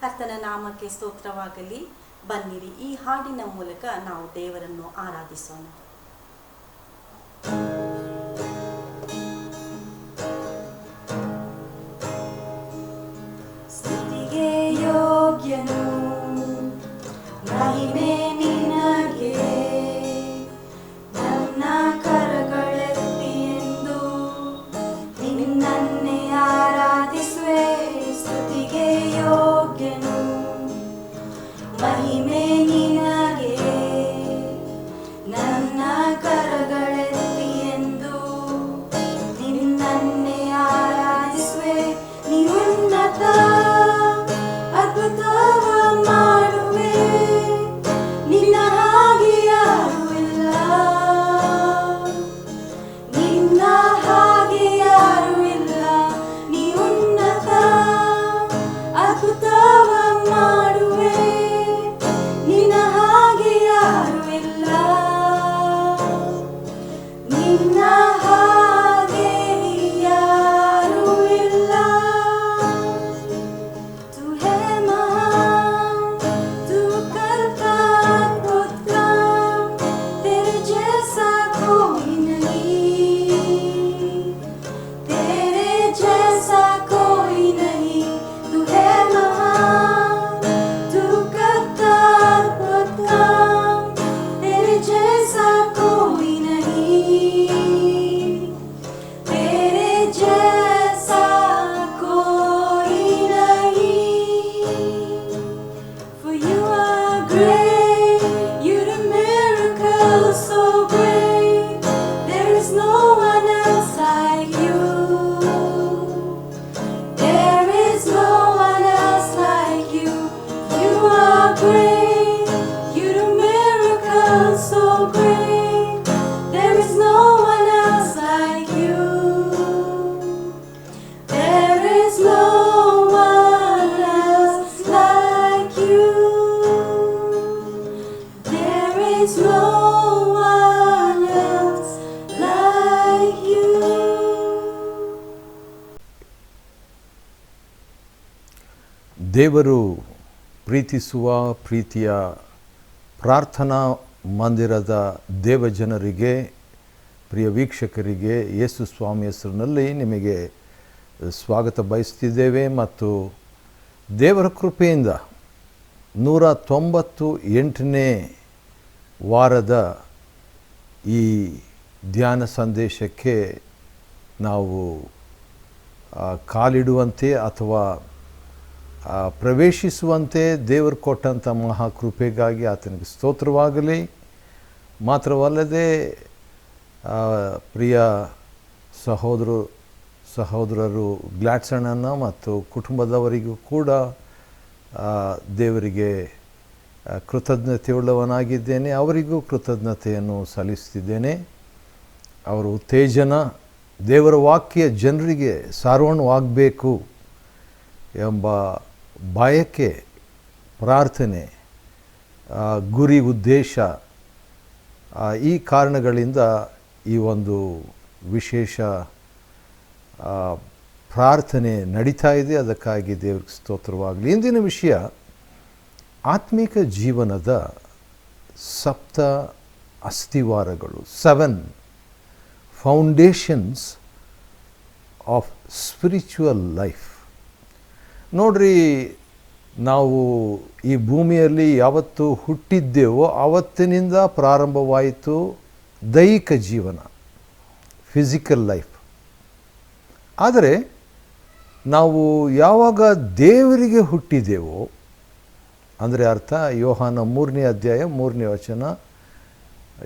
ಕರ್ತನ ನಾಮಕ್ಕೆ ಸ್ತೋತ್ರವಾಗಲಿ. ಬನ್ನಿರಿ, ಈ ಹಾಡಿನ ಮೂಲಕ ನಾವು ದೇವರನ್ನು ಆರಾಧಿಸೋಣ. ಸ್ತುತಿಗೆ ಯೋಗ್ಯನು, ಮಹಿಮೆ ನಿನಗೆ, ನನ್ನ ಕರಗಳೆತ್ತಿ ಎಂದು ನಿನ್ನನ್ನೇ ಆರಾಧಿಸುವೆ. ಸ್ತುತಿಗೆ ಯೋಗ್ಯನು, ಮಹಿಮೆ ನಿನಗೆ, ನನ್ನ ಕರಗಳೆತ್ತಿ ಎಂದು ನಿನ್ನನ್ನೇ ಆರಾಧಿಸುವೆ. ನೀ ಉನ್ನತ ಅದ್ಭುತವ ಮಾಡುವೆ, ನಿನ್ನ ಹಾಗೆ ಯಾರೂ ಇಲ್ಲ, ನಿನ್ನ ಹಾಗೆ ಯಾರೂ ಇಲ್ಲ. ನೀ ಉನ್ನತ ಅದ್ಭುತವ ಮಾಡುವೆ, ನಿನ್ನ ಹಾಗೆ ಯಾರೂ ಇಲ್ಲ, ನಿನ್ನ ಹಾಗೆ ಯಾರೂ ಇಲ್ಲ. तू है महान, तू करता अद्भुत काम, तेरे जैसा कोई नहीं, तेरे जैसा कोई नहीं. तू है महान, तू करता अद्भुत काम, तेरे जैसा कोई नहीं, तेरे जैसा कोई नहीं. For you are great, you do miracles so great, there is no one else like you, there is no one else like you. You are great, you do miracles so great, there is no one else like you, there is no one else like you, there is no one else like you. ದೇವರು ಪ್ರೀತಿಸುವ ಪ್ರೀತಿಯ ಪ್ರಾರ್ಥನಾ ಮಂದಿರದ ದೇವಜನರಿಗೆ, ಪ್ರಿಯ ವೀಕ್ಷಕರಿಗೆ ಯೇಸು ಸ್ವಾಮಿ ಹೆಸರಿನಲ್ಲಿ ನಿಮಗೆ ಸ್ವಾಗತ ಬಯಸ್ತಿದ್ದೇವೆ. ಮತ್ತು ದೇವರ ಕೃಪೆಯಿಂದ 198ನೇ ವಾರದ ಈ ಧ್ಯಾನ ಸಂದೇಶಕ್ಕೆ ನಾವು ಕಾಲಿಡುವಂತೆ ಅಥವಾ ಪ್ರವೇಶಿಸುವಂತೆ ದೇವರು ಕೊಟ್ಟಂಥ ಮಹಾಕೃಪೆಗಾಗಿ ಆತನಿಗೆ ಸ್ತೋತ್ರವಾಗಲಿ. ಮಾತ್ರವಲ್ಲದೆ ಪ್ರಿಯ ಸಹೋದರರು ಗ್ಲಾಡ್ಸನನ್ನ ಮತ್ತು ಕುಟುಂಬದವರಿಗೂ ಕೂಡ ದೇವರಿಗೆ ಕೃತಜ್ಞತೆಯುಳ್ಳವನಾಗಿದ್ದೇನೆ. ಅವರಿಗೂ ಕೃತಜ್ಞತೆಯನ್ನು ಸಲ್ಲಿಸ್ತಿದ್ದೇನೆ. ಅವರ ಉತ್ತೇಜನ, ದೇವರ ವಾಕ್ಯ ಜನರಿಗೆ ಸಾರೋಣವಾಗಬೇಕು ಎಂಬ ಬಯಕೆ, ಪ್ರಾರ್ಥನೆ, ಗುರಿ, ಉದ್ದೇಶ, ಈ ಕಾರಣಗಳಿಂದ ಈ ಒಂದು ವಿಶೇಷ ಪ್ರಾರ್ಥನೆ ನಡೀತಾ ಇದೆ. ಅದಕ್ಕಾಗಿ ದೇವರಿಗೆ ಸ್ತೋತ್ರವಾಗಲಿ. ಇಂದಿನ ವಿಷಯ ಆತ್ಮಿಕ ಜೀವನದ 7 ಅಸ್ಥಿವಾರಗಳು, 7 ಫೌಂಡೇಶನ್ಸ್ ಆಫ್ ಸ್ಪಿರಿಚುವಲ್ ಲೈಫ್. ನೋಡ್ರಿ, ನಾವು ಈ ಭೂಮಿಯಲ್ಲಿ ಯಾವತ್ತು ಹುಟ್ಟಿದ್ದೇವೋ ಆವತ್ತಿನಿಂದ ಪ್ರಾರಂಭವಾಯಿತು ದೈಹಿಕ ಜೀವನ, ಫಿಸಿಕಲ್ ಲೈಫ್. ಆದರೆ ನಾವು ಯಾವಾಗ ದೇವರಿಗೆ ಹುಟ್ಟಿದೆವೋ, ಅಂದರೆ ಅರ್ಥ ಯೋಹಾನ 3ನೇ ಅಧ್ಯಾಯ 3ನೇ ವಚನ,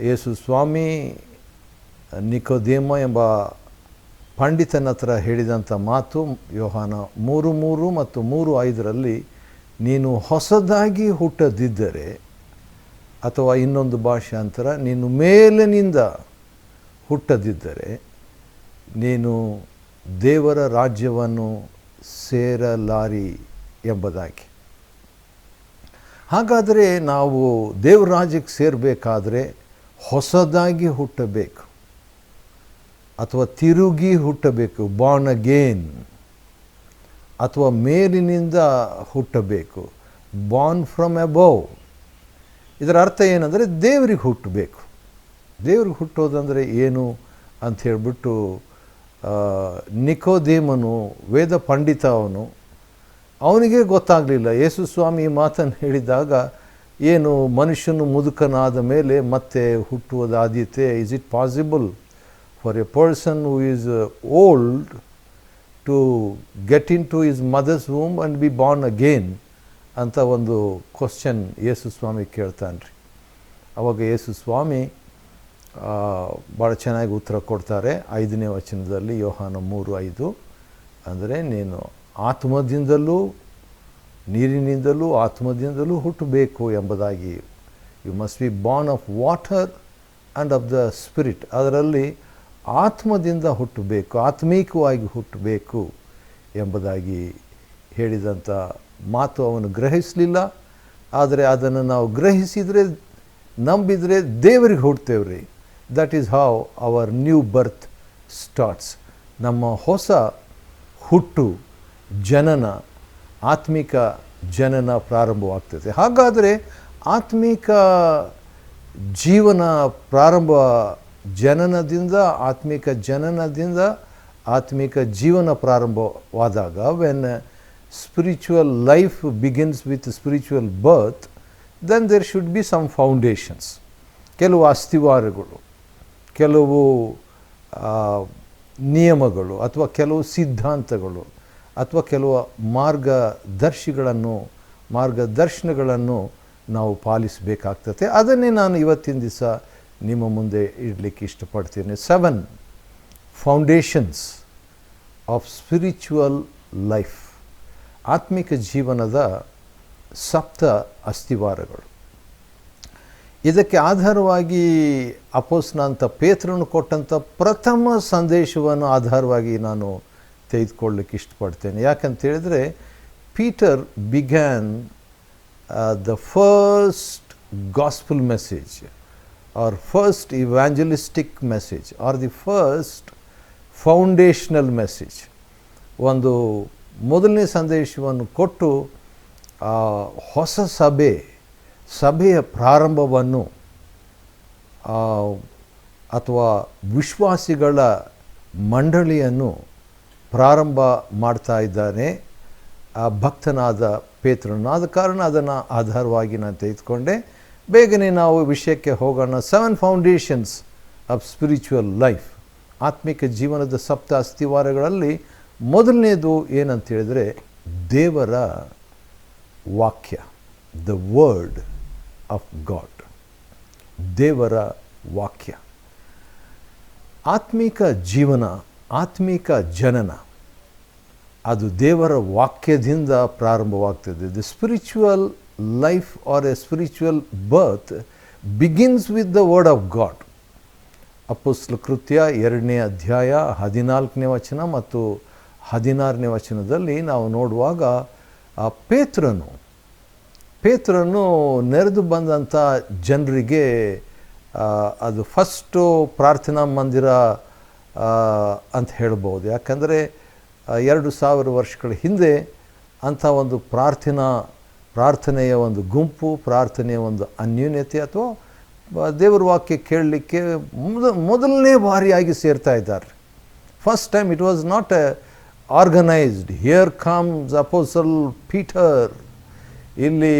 ಯೇಸು ಸ್ವಾಮಿ ನಿಕೋದೇಮ ಎಂಬ ಪಂಡಿತನ ಹತ್ರ ಹೇಳಿದಂಥ ಮಾತು ಯೋಹಾನ 3:3 ಮತ್ತು 3:5ರಲ್ಲಿ, ನೀನು ಹೊಸದಾಗಿ ಹುಟ್ಟದಿದ್ದರೆ, ಅಥವಾ ಇನ್ನೊಂದು ಭಾಷಾಂತರ, ನೀನು ಮೇಲಿನಿಂದ ಹುಟ್ಟದಿದ್ದರೆ ನೀನು ದೇವರ ರಾಜ್ಯವನ್ನು ಸೇರಲಾರಿ ಎಂಬುದಾಗಿ. ಹಾಗಾದರೆ ನಾವು ದೇವರ ರಾಜ್ಯಕ್ಕೆ ಸೇರಬೇಕಾದ್ರೆ ಹೊಸದಾಗಿ ಹುಟ್ಟಬೇಕು ಅಥವಾ ತಿರುಗಿ ಹುಟ್ಟಬೇಕು, ಬಾರ್ನ್ ಅಗೇನ್. ಅಥವಾ ಮೇಲಿನಿಂದ ಹುಟ್ಟಬೇಕು, ಬಾರ್ನ್ ಫ್ರಮ್ ಅಬೋವ್. ಇದರ ಅರ್ಥ ಏನಂದರೆ ದೇವರಿಗೆ ಹುಟ್ಟಬೇಕು. ದೇವ್ರಿಗೆ ಹುಟ್ಟೋದಂದರೆ ಏನು ಅಂತ ಹೇಳಿಬಿಟ್ಟು ನಿಕೋದೇಮನು ವೇದ ಪಂಡಿತ ಅವನಿಗೆ ಗೊತ್ತಾಗಲಿಲ್ಲ. ಯೇಸು ಸ್ವಾಮಿ ಈ ಮಾತನ್ನು ಹೇಳಿದಾಗ ಏನು ಮನುಷ್ಯನು ಮುದುಕನಾದ ಮೇಲೆ ಮತ್ತೆ ಹುಟ್ಟುವುದಾದೀತೆ? Is it possible for a person who is old to get into his mother's womb and be born again ಅಂತ ಒಂದು ಕ್ವಶನ್ ಯೇಸು ಸ್ವಾಮಿ ಕೇಳ್ತಾನೆ ರೀ. ಅವಾಗ ಯೇಸು ಸ್ವಾಮಿ ಭಾಳ ಚೆನ್ನಾಗಿ ಉತ್ತರ ಕೊಡ್ತಾರೆ. 5ನೇ ವಚನದಲ್ಲಿ, ಯೋಹಾನ 3:5, ಅಂದರೆ ನೀನು ಆತ್ಮದಿಂದಲೂ ನೀರಿನಿಂದಲೂ ಆತ್ಮದಿಂದಲೂ ಹುಟ್ಟಬೇಕು ಎಂಬುದಾಗಿ. You must be born of water and of the spirit. ಅದರಲ್ಲಿ ಆತ್ಮದಿಂದ ಹುಟ್ಟಬೇಕು, ಆತ್ಮೀಕವಾಗಿ ಹುಟ್ಟಬೇಕು ಎಂಬುದಾಗಿ ಹೇಳಿದಂಥ ಮಾತು ಅವನು ಗ್ರಹಿಸಲಿಲ್ಲ. ಆದರೆ ಅದನ್ನು ನಾವು ಗ್ರಹಿಸಿದರೆ, ನಂಬಿದರೆ ದೇವರಿಗೆ ಹುಡ್ತೇವೆ ರೀ. That is how our new birth starts. ನಮ್ಮ ಹೊಸ ಹುಟ್ಟು, ಜನನ, ಆತ್ಮಿಕ ಜನನ ಪ್ರಾರಂಭವಾಗ್ತದೆ. ಹಾಗಾದರೆ ಆತ್ಮಿಕ ಜೀವನ ಪ್ರಾರಂಭ, ಜನನದಿಂದ ಆತ್ಮಿಕ ಜೀವನ ಪ್ರಾರಂಭವಾದಾಗ, when spiritual life begins with spiritual birth, then there should be some foundations. ಕೆಲವು ಅಸ್ತಿವಾರಗಳು, ಕೆಲವು ನಿಯಮಗಳು, ಅಥವಾ ಕೆಲವು ಸಿದ್ಧಾಂತಗಳು, ಅಥವಾ ಕೆಲವು ಮಾರ್ಗದರ್ಶನಗಳನ್ನು ನಾವು ಪಾಲಿಸಬೇಕಾಗ್ತದೆ. ಅದನ್ನೇ ನಾನು ಇವತ್ತಿನ ದಿವಸ ನಿಮ್ಮ ಮುಂದೆ ಇಡಲಿಕ್ಕೆ ಇಷ್ಟಪಡ್ತೀನಿ. 7 ಫೌಂಡೇಶನ್ಸ್ ಆಫ್ ಸ್ಪಿರಿಚುವಲ್ ಲೈಫ್. ಆತ್ಮಿಕ ಜೀವನದ 7 ಅಸ್ತಿವಾರಗಳು. ಇದಕ್ಕೆ ಆಧಾರವಾಗಿ ಅಪೊಸ್ತಲನಾದಂಥ ಪೇತ್ರನು ಕೊಟ್ಟಂಥ ಪ್ರಥಮ ಸಂದೇಶವನ್ನು ಆಧಾರವಾಗಿ ನಾನು ತೆಗೆದುಕೊಳ್ಳಲಿಕ್ಕೆ ಇಷ್ಟಪಡ್ತೇನೆ. ಯಾಕಂತೇಳಿದರೆ, Peter began the first gospel message or first evangelistic message or the first foundational message. ಒಂದು ಮೊದಲನೇ ಸಂದೇಶವನ್ನು ಕೊಟ್ಟು ಹೊಸ ಸಭೆಯ ಪ್ರಾರಂಭವನ್ನು ಅಥವಾ ವಿಶ್ವಾಸಿಗಳ ಮಂಡಳಿಯನ್ನು ಪ್ರಾರಂಭ ಮಾಡ್ತಾ ಇದ್ದಾನೆ ಆ ಭಕ್ತನಾದ ಪೇತ್ರನು. ಆದ ಕಾರಣ ಅದನ್ನು ಆಧಾರವಾಗಿ ನಾನು ತೆಗೆದುಕೊಂಡೆ. ಬೇಗನೆ ನಾವು ವಿಷಯಕ್ಕೆ ಹೋಗೋಣ. 7 ಫೌಂಡೇಶನ್ಸ್ ಆಫ್ ಸ್ಪಿರಿಚುವಲ್ ಲೈಫ್. ಆತ್ಮಿಕ ಜೀವನದ 7 ಅಸ್ತಿವಾರಗಳಲ್ಲಿ ಮೊದಲನೇದು ಏನಂತ ಹೇಳಿದರೆ, ದೇವರ ವಾಕ್ಯ, ದ ವರ್ಡ್ ಆಫ್ ಗಾಡ್. ದೇವರ ವಾಕ್ಯ. ಆತ್ಮಿಕ ಜೀವನ, ಆತ್ಮಿಕ ಜನನ ಅದು ದೇವರ ವಾಕ್ಯದಿಂದ ಪ್ರಾರಂಭವಾಗ್ತದೆ. The spiritual life or a spiritual birth begins with the word of God. ಅಪೊಸ್ತಲ ಕೃತ್ಯ 2ನೇ ಅಧ್ಯಾಯ 14ನೇ ವಚನ ಮತ್ತು 16ನೇ ವಚನದಲ್ಲಿ ನಾವು ನೋಡುವಾಗ ಪೇತ್ರನು ನೆರೆದು ಬಂದಂಥ ಜನರಿಗೆ ಅದು ಫಸ್ಟು ಪ್ರಾರ್ಥನಾ ಮಂದಿರ ಅಂತ ಹೇಳ್ಬೋದು. ಯಾಕಂದರೆ 2000 ವರ್ಷಗಳ ಹಿಂದೆ ಅಂಥ ಒಂದು ಪ್ರಾರ್ಥನೆಯ ಒಂದು ಗುಂಪು, ಪ್ರಾರ್ಥನೆಯ ಒಂದು ಅನ್ಯೂನ್ಯತೆ ಅಥವಾ ದೇವರ ವಾಕ್ಯ ಕೇಳಲಿಕ್ಕೆ ಮೊದಲನೇ ಬಾರಿಯಾಗಿ ಸೇರ್ತಾ ಇದ್ದಾರೆ. First time it was not organised. Here comes apostle Peter. ಇಲ್ಲಿ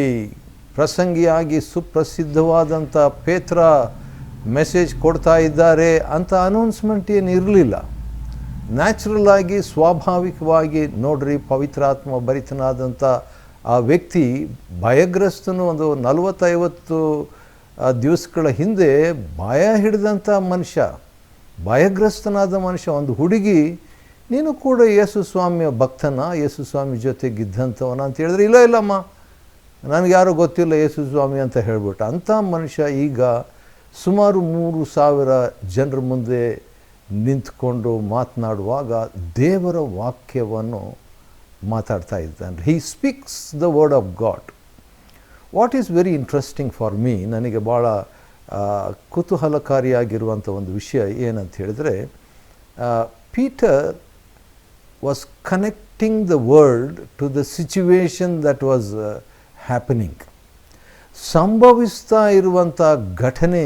ಪ್ರಸಂಗಿಯಾಗಿ ಸುಪ್ರಸಿದ್ಧವಾದಂಥ ಪೇತ್ರ ಮೆಸೇಜ್ ಕೊಡ್ತಾ ಇದ್ದಾರೆ ಅಂತ ಅನೌನ್ಸ್ಮೆಂಟ್ ಏನು ಇರಲಿಲ್ಲ. ನ್ಯಾಚುರಲ್ ಆಗಿ, ಸ್ವಾಭಾವಿಕವಾಗಿ ನೋಡ್ರಿ, ಪವಿತ್ರಾತ್ಮ ಭರಿತನಾದಂಥ ಆ ವ್ಯಕ್ತಿ ಭಯಗ್ರಸ್ತನು. ಒಂದು 40-50 ದಿವಸಗಳ ಹಿಂದೆ ಭಯ ಹಿಡಿದಂಥ ಮನುಷ್ಯ, ಭಯಗ್ರಸ್ತನಾದ ಮನುಷ್ಯ. ಒಂದು ಹುಡುಗಿ, ನೀನು ಕೂಡ ಯೇಸು ಸ್ವಾಮಿಯ ಭಕ್ತನ, ಯೇಸು ಸ್ವಾಮಿ ಜೊತೆಗಿದ್ದಂಥವನ ಅಂತ ಹೇಳಿದ್ರೆ, ಇಲ್ಲಮ್ಮ ನನಗೆ ಯಾರೂ ಗೊತ್ತಿಲ್ಲ ಯೇಸು ಸ್ವಾಮಿ ಅಂತ ಹೇಳ್ಬಿಟ್ಟು. ಅಂಥ ಮನುಷ್ಯ ಈಗ ಸುಮಾರು 3000 ಜನರ ಮುಂದೆ ನಿಂತ್ಕೊಂಡು ಮಾತನಾಡುವಾಗ ದೇವರ ವಾಕ್ಯವನ್ನು ಮಾತಾಡ್ತಾ ಇದ್ದಾನೆ. ಹಿ speaks the word of god. What is very interesting for me, ನನಗೆ ಭಾಳ ಕುತೂಹಲಕಾರಿಯಾಗಿರುವಂಥ ಒಂದು ವಿಷಯ ಏನಂತ ಹೇಳಿದರೆ, Peter was connecting the world to the situation that was happening. ಸಂಭವಿಸ್ತಾ ಇರುವಂಥ ಘಟನೆ,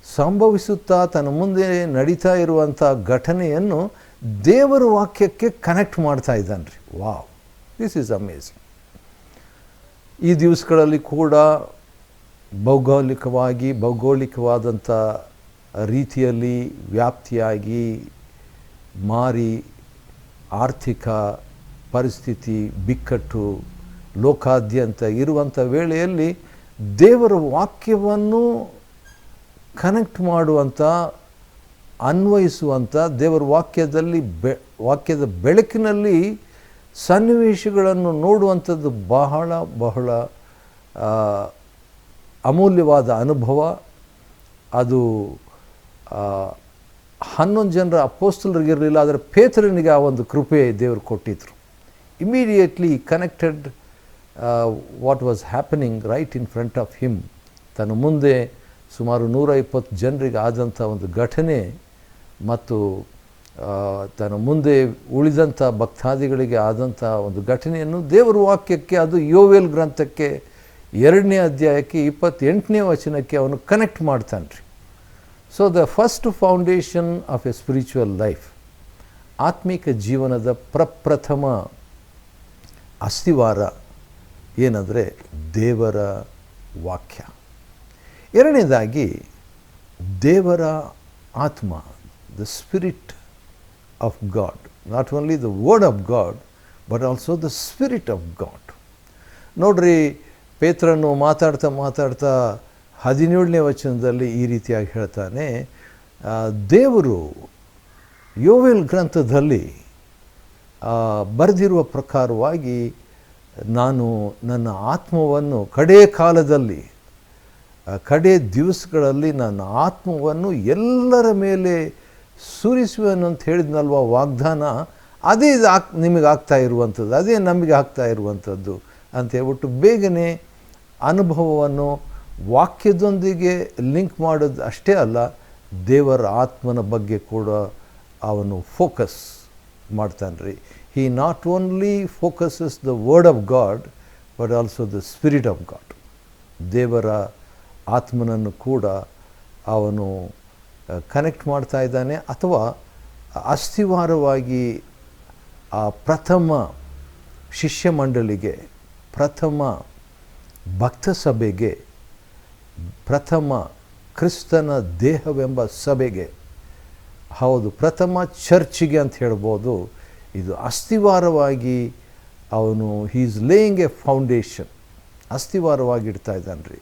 ಸಂಭವಿಸುತ್ತಾ ತನ್ನ ಮುಂದೆ ನಡೀತಾ ಇರುವಂಥ ಘಟನೆಯನ್ನು ದೇವರ ವಾಕ್ಯಕ್ಕೆ ಕನೆಕ್ಟ್ ಮಾಡ್ತಾ ಇದ್ದಾನೆ ರೀ. Wow, this is amazing. ಈ ದಿವಸಗಳಲ್ಲಿ ಕೂಡ ಭೌಗೋಳಿಕವಾದಂಥ ರೀತಿಯಲ್ಲಿ ವ್ಯಾಪ್ತಿಯಾಗಿ ಮಾರಿ ಆರ್ಥಿಕ ಪರಿಸ್ಥಿತಿ ಬಿಕ್ಕಟ್ಟು ಲೋಕಾದ್ಯಂತ ಇರುವಂಥ ವೇಳೆಯಲ್ಲಿ ದೇವರ ವಾಕ್ಯವನ್ನು ಕನೆಕ್ಟ್ ಮಾಡುವಂಥ, ಅನ್ವಯಿಸುವಂಥ, ದೇವರ ವಾಕ್ಯದ ಬೆಳಕಿನಲ್ಲಿ ಸನ್ನಿವೇಶಗಳನ್ನು ನೋಡುವಂಥದ್ದು ಬಹಳ ಬಹಳ ಅಮೂಲ್ಯವಾದ ಅನುಭವ. ಅದು 11 ಜನರ ಅಪೋಸ್ತಲರಿಗಿರಲಿಲ್ಲ, ಆದರೆ ಪೇತ್ರನಿಗೆ ಆ ಒಂದು ಕೃಪೆ ದೇವರು ಕೊಟ್ಟಿದ್ರು. Immediately connected what was happening right in front of him. ತನ್ನ ಮುಂದೆ ಸುಮಾರು 120 ಜನರಿಗೆ ಆದಂಥ ಒಂದು ಘಟನೆ ಮತ್ತು ತನ್ನ ಮುಂದೆ ಉಳಿದಂಥ ಭಕ್ತಾದಿಗಳಿಗೆ ಆದಂಥ ಒಂದು ಘಟನೆಯನ್ನು ದೇವರ ವಾಕ್ಯಕ್ಕೆ, ಅದು ಯೋವೇಲ್ ಗ್ರಂಥಕ್ಕೆ 2ನೇ ಅಧ್ಯಾಯಕ್ಕೆ 28ನೇ ವಚನಕ್ಕೆ ಅವನು ಕನೆಕ್ಟ್ ಮಾಡ್ತಾನೆ ರೀ. So the first foundation of a spiritual life, ಆತ್ಮಿಕ ಜೀವನದ ಪ್ರಪ್ರಥಮ ಅಸ್ತಿವಾರ ಏನಂದರೆ ದೇವರ ವಾಕ್ಯ. ಎರಡನೇದಾಗಿ ದೇವರ ಆತ್ಮ, the spirit of god, not only the word of god but also the spirit of god. ನೋಡ್ರಿ, ಪೇತ್ರನು ಮಾತಾಡ್ತಾ 17ನೇ ವಚನದಲ್ಲಿ ಈ ರೀತಿಯಾಗಿ ಹೇಳ್ತಾನೆ, ದೇವರು ಯೋವೇಲ್ ಗ್ರಂಥದಲ್ಲಿ ಬರೆದಿರುವ ಪ್ರಕಾರವಾಗಿ ನಾನು ನನ್ನ ಆತ್ಮವನ್ನು ಕಡೇ ಕಾಲದಲ್ಲಿ, ಕಡೇ ದಿವಸಗಳಲ್ಲಿ ನನ್ನ ಆತ್ಮವನ್ನು ಎಲ್ಲರ ಮೇಲೆ ಸುರಿಸುವೆನು ಅಂತ ಹೇಳಿದ್ನಲ್ವ ವಾಗ್ದಾನ, ಅದೇ ನಿಮಗೆ ಆಗ್ತಾ ಇರುವಂಥದ್ದು, ಅದೇ ನಮಗೆ ಆಗ್ತಾ ಇರುವಂಥದ್ದು ಅಂತ ಹೇಳ್ಬಿಟ್ಟು ಬೇಗನೆ ಅನುಭವವನ್ನು ವಾಕ್ಯದೊಂದಿಗೆ ಲಿಂಕ್ ಮಾಡೋದು ಅಷ್ಟೇ ಅಲ್ಲ, ದೇವರ ಆತ್ಮನ ಬಗ್ಗೆ ಕೂಡ ಅವನು ಫೋಕಸ್ ಮಾಡ್ತಾನೆ ರೀ. He not only focuses the word of God but also the spirit of God. ದೇವರ ಆತ್ಮನನ್ನು ಕೂಡ ಅವನು ಕನೆಕ್ಟ್ ಮಾಡ್ತಾ ಇದ್ದಾನೆ. ಅಥವಾ ಅಸ್ಥಿವಾರವಾಗಿ ಆ ಪ್ರಥಮ ಶಿಷ್ಯ ಮಂಡಳಿಗೆ, ಪ್ರಥಮ ಭಕ್ತ ಸಭೆಗೆ, ಪ್ರಥಮ ಕ್ರಿಸ್ತನ ದೇಹವೆಂಬ ಸಭೆಗೆ, ಹೌದು ಪ್ರಥಮ ಚರ್ಚಿಗೆ ಅಂತ ಹೇಳ್ಬೋದು, ಇದು ಅಸ್ಥಿವಾರವಾಗಿ ಅವನು he is laying a foundation, ಅಸ್ಥಿವಾರವಾಗಿ ಇಡ್ತಾ ಇದ್ದಾನೆ ರೀ.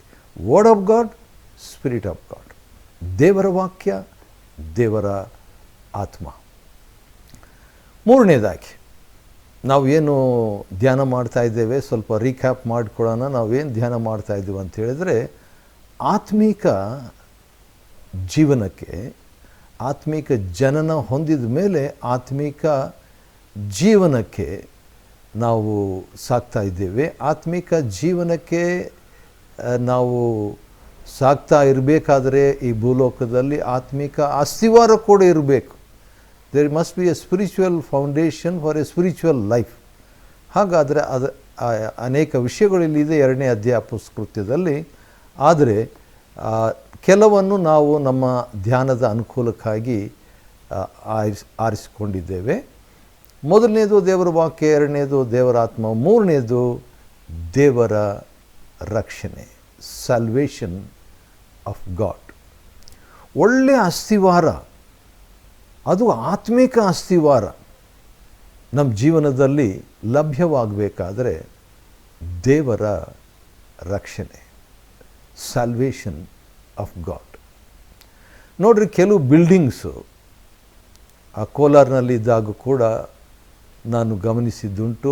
Word of God, spirit of God, ದೇವರ ವಾಕ್ಯ, ದೇವರ ಆತ್ಮ. ಮೂರನೇದಾಗಿ ನಾವು ಏನು ಧ್ಯಾನ ಮಾಡ್ತಾ ಇದ್ದೇವೆ, ಸ್ವಲ್ಪ ರೀಕ್ಯಾಪ್ ಮಾಡಿಕೊಳ್ಳೋಣ. ನಾವೇನು ಧ್ಯಾನ ಮಾಡ್ತಾ ಇದ್ದೀವಿ ಅಂತ ಹೇಳಿದ್ರೆ, ಆತ್ಮೀಕ ಜೀವನಕ್ಕೆ, ಆತ್ಮೀಕ ಜನನ ಹೊಂದಿದ ಮೇಲೆ ಆತ್ಮೀಕ ಜೀವನಕ್ಕೆ ನಾವು ಸಾಗ್ತಾ ಇದ್ದೇವೆ. ಆತ್ಮಿಕ ಜೀವನಕ್ಕೆ ನಾವು ಸಾಗ್ತಾ ಇರಬೇಕಾದ್ರೆ ಈ ಭೂಲೋಕದಲ್ಲಿ ಆತ್ಮಿಕ ಅಸ್ಥಿವಾರ ಕೂಡ ಇರಬೇಕು. There must be a spiritual foundation for a spiritual life. ಹಾಗಾದರೆ ಅದು ಅನೇಕ ವಿಷಯಗಳಿಲ್ಲಿದೆ 2ನೇ ಅಧ್ಯಾಯ ಪುಸ್ತಕದಲ್ಲಿ. ಆದರೆ ಕೆಲವನ್ನು ನಾವು ನಮ್ಮ ಧ್ಯಾನದ ಅನುಕೂಲಕ್ಕಾಗಿ ಆರಿಸಿಕೊಂಡಿದ್ದೇವೆ. ಮೊದಲನೇದು ದೇವರ ವಾಕ್ಯ, ಎರಡನೇದು ದೇವರ ಆತ್ಮ, ಮೂರನೇದು ದೇವರ ರಕ್ಷಣೆ, ಸಲ್ವೇಷನ್ ಆಫ್ ಗಾಡ್. ಒಳ್ಳೆಯ ಅಸ್ಥಿವಾರ, ಅದು ಆತ್ಮಿಕ ಅಸ್ಥಿವಾರ ನಮ್ಮ ಜೀವನದಲ್ಲಿ ಲಭ್ಯವಾಗಬೇಕಾದರೆ ದೇವರ ರಕ್ಷಣೆ, ಸಲ್ವೇಷನ್ ಆಫ್ ಗಾಡ್. ನೋಡ್ರಿ, ಕೆಲವು ಬಿಲ್ಡಿಂಗ್ಸು ಆ ಕೋಲಾರ್ನಲ್ಲಿದ್ದಾಗ ಕೂಡ ನಾನು ಗಮನಿಸಿದ್ದುಂಟು,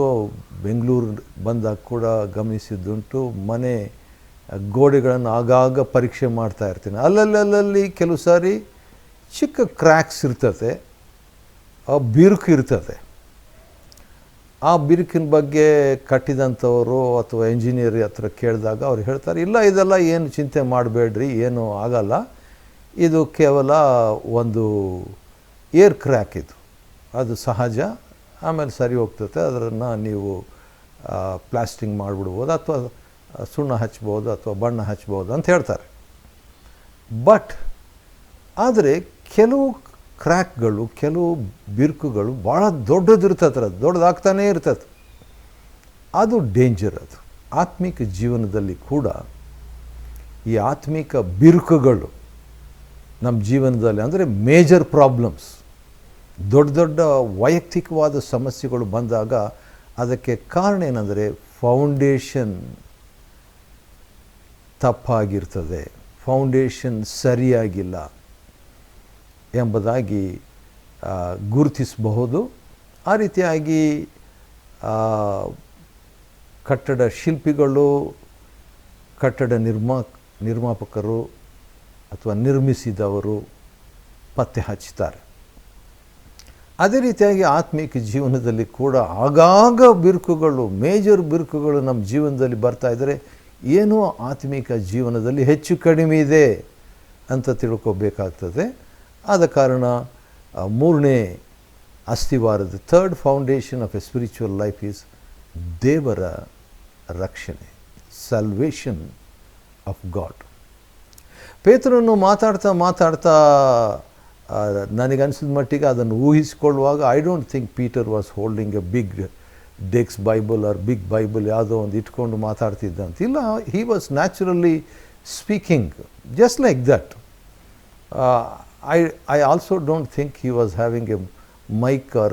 ಬೆಂಗಳೂರು ಬಂದಾಗ ಕೂಡ ಗಮನಿಸಿದ್ದುಂಟು. ಮನೆ ಗೋಡೆಗಳನ್ನು ಆಗಾಗ ಪರೀಕ್ಷೆ ಮಾಡ್ತಾ ಇರ್ತೀನಿ. ಅಲ್ಲಲ್ಲಿ ಕೆಲವು ಸಾರಿ ಚಿಕ್ಕ ಕ್ರ್ಯಾಕ್ಸ್ ಇರ್ತದೆ, ಆ ಬಿರುಕು ಇರ್ತದೆ. ಆ ಬಿರುಕಿನ ಬಗ್ಗೆ ಕಟ್ಟಿದಂಥವರು ಅಥವಾ ಇಂಜಿನಿಯರ್ ಹತ್ರ ಕೇಳಿದಾಗ ಅವ್ರು ಹೇಳ್ತಾರೆ, ಇಲ್ಲ ಇದೆಲ್ಲ ಏನು ಚಿಂತೆ ಮಾಡಬೇಡ್ರಿ, ಏನೂ ಆಗಲ್ಲ, ಇದು ಕೇವಲ ಒಂದು ಏರ್ ಕ್ರ್ಯಾಕ್ ಇದು, ಅದು ಸಹಜ, ಆಮೇಲೆ ಸರಿ ಹೋಗ್ತದೆ. ಅದನ್ನು ನೀವು ಪ್ಲಾಸ್ಟಿಂಗ್ ಮಾಡಿಬಿಡ್ಬೋದು, ಅಥವಾ ಸುಣ್ಣ ಹಚ್ಬೋದು, ಅಥವಾ ಬಣ್ಣ ಹಚ್ಬೋದು ಅಂತ ಹೇಳ್ತಾರೆ. ಬಟ್ ಆದರೆ ಕೆಲವು ಕ್ರ್ಯಾಕ್ಗಳು, ಕೆಲವು ಬಿರುಕುಗಳು ಭಾಳ ದೊಡ್ಡದಿರ್ತದೆ, ಅದು ದೊಡ್ಡದಾಗ್ತಾನೇ ಇರ್ತದೆ. ಅದು ಡೇಂಜರ್. ಅದು ಆತ್ಮಿಕ ಜೀವನದಲ್ಲಿ ಕೂಡ ಈ ಆತ್ಮಿಕ ಬಿರುಕುಗಳು ನಮ್ಮ ಜೀವನದಲ್ಲಿ, ಅಂದರೆ ಮೇಜರ್ ಪ್ರಾಬ್ಲಮ್ಸ್, ದೊಡ್ಡ ದೊಡ್ಡ ವೈಯಕ್ತಿಕವಾದ ಸಮಸ್ಯೆಗಳು ಬಂದಾಗ ಅದಕ್ಕೆ ಕಾರಣ ಏನಂದರೆ ಫೌಂಡೇಶನ್ ತಪ್ಪಾಗಿರ್ತದೆ, ಫೌಂಡೇಶನ್ ಸರಿಯಾಗಿಲ್ಲ ಎಂಬುದಾಗಿ ಗುರುತಿಸಬಹುದು. ಆ ರೀತಿಯಾಗಿ ಕಟ್ಟಡ ಶಿಲ್ಪಿಗಳು, ಕಟ್ಟಡ ನಿರ್ಮಾಪಕರು ಅಥವಾ ನಿರ್ಮಿಸಿದವರು ಪತ್ತೆ ಹಚ್ಚುತ್ತಾರೆ. ಅದೇ ರೀತಿಯಾಗಿ ಆತ್ಮಿಕ ಜೀವನದಲ್ಲಿ ಕೂಡ ಆಗಾಗ ಬಿರುಕುಗಳು, ಮೇಜರ್ ಬಿರುಕುಗಳು ನಮ್ಮ ಜೀವನದಲ್ಲಿ ಬರ್ತಾ ಇದ್ದರೆ ಏನೋ ಆತ್ಮಿಕ ಜೀವನದಲ್ಲಿ ಹೆಚ್ಚು ಕಡಿಮೆ ಇದೆ ಅಂತ ತಿಳ್ಕೊಬೇಕಾಗ್ತದೆ. ಆದ ಕಾರಣ ಮೂರನೇ ಅಸ್ತಿವಾರದ third foundation of a spiritual life is ದೇವರ ರಕ್ಷಣೆ, ಸಲ್ವೇಷನ್ ಆಫ್ ಗಾಡ್. ಪೇತ್ರನು ಮಾತಾಡ್ತಾ ನನಗನ್ಸಿದ ಮಟ್ಟಿಗೆ ಅದನ್ನು ಊಹಿಸಿಕೊಳ್ಳುವಾಗ I don't think Peter was holding a big ಡೆಕ್ಸ್ ಬೈಬಲ್ ಆರ್ ಬಿಗ್ ಬೈಬಲ್ ಯಾವುದೋ ಒಂದು ಇಟ್ಕೊಂಡು ಮಾತಾಡ್ತಿದ್ದಂತ. ಇಲ್ಲ, he was naturally speaking just like that. I also don't think he was having a mic or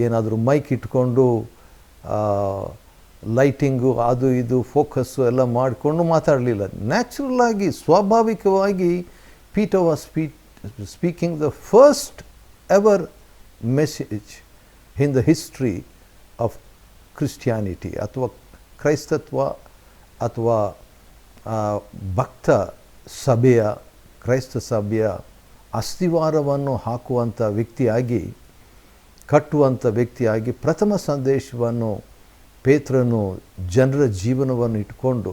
ಏನಾದರೂ ಮೈಕ್ ಇಟ್ಕೊಂಡು ಲೈಟಿಂಗು ಅದು ಇದು ಫೋಕಸ್ಸು ಎಲ್ಲ ಮಾಡಿಕೊಂಡು ಮಾತಾಡಲಿಲ್ಲ. ನ್ಯಾಚುರಲ್ ಆಗಿ, ಸ್ವಾಭಾವಿಕವಾಗಿ Peter was speaking the first ever message in the history of Christianity, ಅಥವಾ ಕ್ರೈಸ್ತತ್ವ ಅಥವಾ ಭಕ್ತ ಸಭೆಯ, ಕ್ರೈಸ್ತ ಸಭೆಯ ಅಸ್ತಿವಾರವನ್ನು ಹಾಕುವಂಥ ವ್ಯಕ್ತಿಯಾಗಿ, ಕಟ್ಟುವಂಥ ವ್ಯಕ್ತಿಯಾಗಿ ಪ್ರಥಮ ಸಂದೇಶವನ್ನು ಪೇತ್ರನು ಜನರ ಜೀವನವನ್ನು ಇಟ್ಕೊಂಡು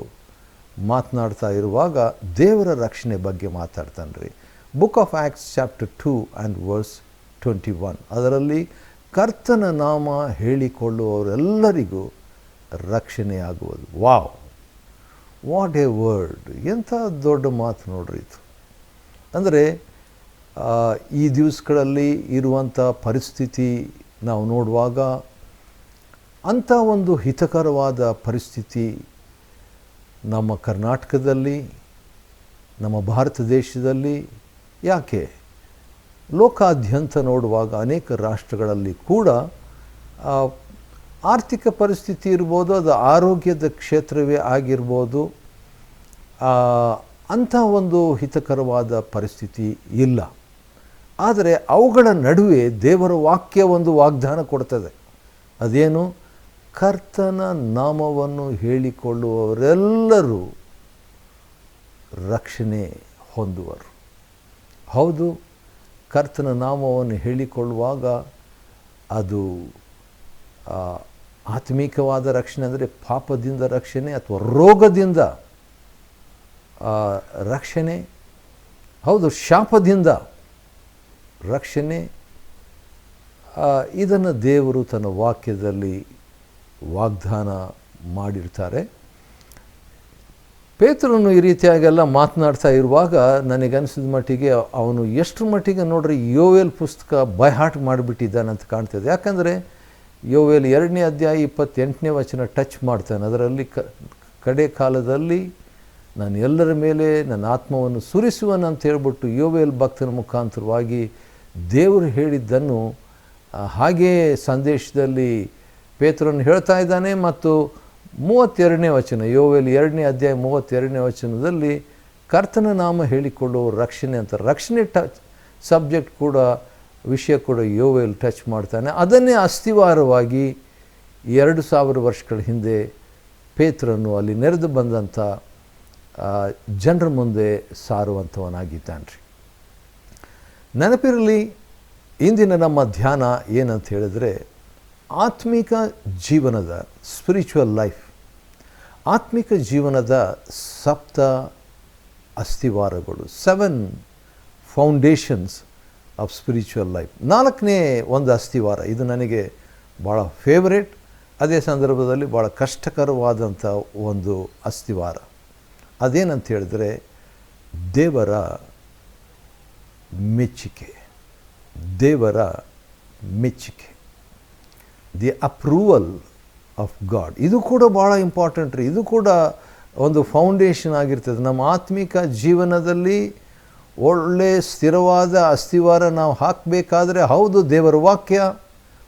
ಮಾತನಾಡ್ತಾ ಇರುವಾಗ ದೇವರ ರಕ್ಷಣೆ ಬಗ್ಗೆ ಮಾತಾಡ್ತಾನೆ ರೀ. Book of Acts chapter 2 and verse 21, ಅದರಲ್ಲಿ ಕರ್ತನ ನಾಮ ಹೇಳಿಕೊಳ್ಳುವವರೆಲ್ಲರಿಗೂ ರಕ್ಷಣೆಯಾಗುವುದು. Wow, what a word! ಎಂಥ ದೊಡ್ಡ ಮಾತು ನೋಡ್ರಿ ಇದು. ಅಂದರೆ ಈ ದಿವಸಗಳಲ್ಲಿ ಇರುವಂಥ ಪರಿಸ್ಥಿತಿ ನಾವು ನೋಡುವಾಗ ಅಂಥ ಒಂದು ಹಿತಕರವಾದ ಪರಿಸ್ಥಿತಿ ನಮ್ಮ ಕರ್ನಾಟಕದಲ್ಲಿ, ನಮ್ಮ ಭಾರತ ದೇಶದಲ್ಲಿ, ಯಾಕೆ ಲೋಕಾದ್ಯಂತ ನೋಡುವಾಗ ಅನೇಕ ರಾಷ್ಟ್ರಗಳಲ್ಲಿ ಕೂಡ ಆರ್ಥಿಕ ಪರಿಸ್ಥಿತಿ ಇರ್ಬೋದು, ಅದು ಆರೋಗ್ಯದ ಕ್ಷೇತ್ರವೇ ಆಗಿರ್ಬೋದು, ಅಂಥ ಒಂದು ಹಿತಕರವಾದ ಪರಿಸ್ಥಿತಿ ಇಲ್ಲ. ಆದರೆ ಅವುಗಳ ನಡುವೆ ದೇವರ ವಾಕ್ಯ ಒಂದು ವಾಗ್ದಾನ ಕೊಡ್ತದೆ. ಅದೇನು? ಕರ್ತನ ನಾಮವನ್ನು ಹೇಳಿಕೊಳ್ಳುವವರೆಲ್ಲರೂ ರಕ್ಷಣೆ ಹೊಂದುವರು. ಹೌದು, ಕರ್ತನ ನಾಮವನ್ನು ಹೇಳಿಕೊಳ್ಳುವಾಗ ಅದು ಆತ್ಮಿಕವಾದ ರಕ್ಷಣೆ, ಅಂದರೆ ಪಾಪದಿಂದ ರಕ್ಷಣೆ ಅಥವಾ ರೋಗದಿಂದ ರಕ್ಷಣೆ, ಹೌದು, ಶಾಪದಿಂದ ರಕ್ಷಣೆ. ಇದನ್ನು ದೇವರು ತನ್ನ ವಾಕ್ಯದಲ್ಲಿ ವಾಗ್ದಾನ ಮಾಡಿರ್ತಾರೆ. ಪೇತ್ರನು ಈ ರೀತಿಯಾಗೆಲ್ಲ ಮಾತನಾಡ್ತಾ ಇರುವಾಗ ನನಗನ್ಸಿದ ಮಟ್ಟಿಗೆ ಅವನು ಎಷ್ಟು ಮಟ್ಟಿಗೆ ನೋಡ್ರಿ ಯೋವೇಲ್ ಪುಸ್ತಕ ಬೈ ಹಾರ್ಟ್ ಮಾಡಿಬಿಟ್ಟಿದ್ದಾನಂತ ಕಾಣ್ತದೆ. ಯಾಕಂದರೆ ಯೋವೇಲ್ 2ನೇ ಅಧ್ಯಾಯ 28ನೇ ವಚನ ಟಚ್ ಮಾಡ್ತಾನೆ. ಅದರಲ್ಲಿ ಕಡೆ ಕಾಲದಲ್ಲಿ ನಾನು ಎಲ್ಲರ ಮೇಲೆ ನನ್ನ ಆತ್ಮವನ್ನು ಸುರಿಸುವನಂತ ಹೇಳ್ಬಿಟ್ಟು ಯೋವೇಲ್ ಭಕ್ತನ ಮುಖಾಂತರವಾಗಿ ದೇವರು ಹೇಳಿದ್ದನ್ನು ಹಾಗೇ ಸಂದೇಶದಲ್ಲಿ ಪೇತ್ರನು ಹೇಳ್ತಾ ಇದ್ದಾನೆ. ಮತ್ತು 32ನೇ ವಚನ, ಯೋವೇಲ್ 2ನೇ ಅಧ್ಯಾಯ 32ನೇ ವಚನದಲ್ಲಿ ಕರ್ತನ ನಾಮ ಹೇಳಿಕೊಳ್ಳುವ ರಕ್ಷಣೆ ಅಂತ, ರಕ್ಷಣೆ ಸಬ್ಜೆಕ್ಟ್ ಕೂಡ, ವಿಷಯ ಕೂಡ ಯೋವೇಲ್ ಟಚ್ ಮಾಡ್ತಾನೆ. ಅದನ್ನೇ ಅಸ್ತಿವಾರವಾಗಿ 2000 ವರ್ಷಗಳ ಹಿಂದೆ ಪೇತ್ರನು ಅಲ್ಲಿ ನೆರೆದು ಬಂದಂಥ ಜನರ ಮುಂದೆ ಸಾರುವಂಥವನಾಗಿದ್ದಾನೆ ರೀ. ನೆನಪಿರಲಿ, ಇಂದಿನ ನಮ್ಮ ಧ್ಯಾನ ಏನಂತ ಹೇಳಿದ್ರೆ, ಆತ್ಮಿಕ ಜೀವನದ ಸ್ಪಿರಿಚುವಲ್ ಲೈಫ್, ಆತ್ಮಿಕ ಜೀವನದ 7 ಅಸ್ತಿವಾರಗಳು, 7 ಫೌಂಡೇಶನ್ಸ್ ಆಫ್ ಸ್ಪಿರಿಚುವಲ್ ಲೈಫ್. 4ನೇ ಒಂದು ಅಸ್ಥಿವಾರ, ಇದು ನನಗೆ ಭಾಳ ಫೇವರೇಟ್, ಅದೇ ಸಂದರ್ಭದಲ್ಲಿ ಭಾಳ ಕಷ್ಟಕರವಾದಂಥ ಒಂದು ಅಸ್ಥಿವಾರ. ಅದೇನಂತ ಹೇಳಿದ್ರೆ ದೇವರ ಮೆಚ್ಚುಗೆ. ದೇವರ ಮೆಚ್ಚುಗೆ, ದಿ ಅಪ್ರೂವಲ್ ಆಫ್ ಗಾಡ್. ಇದು ಕೂಡ ಭಾಳ ಇಂಪಾರ್ಟೆಂಟ್ ರೀ. ಇದು ಕೂಡ ಒಂದು ಫೌಂಡೇಶನ್ ಆಗಿರ್ತದೆ ನಮ್ಮ ಆತ್ಮಿಕ ಜೀವನದಲ್ಲಿ. ಒಳ್ಳೆ ಸ್ಥಿರವಾದ ಅಸ್ಥಿವಾರ ನಾವು ಹಾಕಬೇಕಾದ್ರೆ, ಹೌದು, ದೇವರ ವಾಕ್ಯ,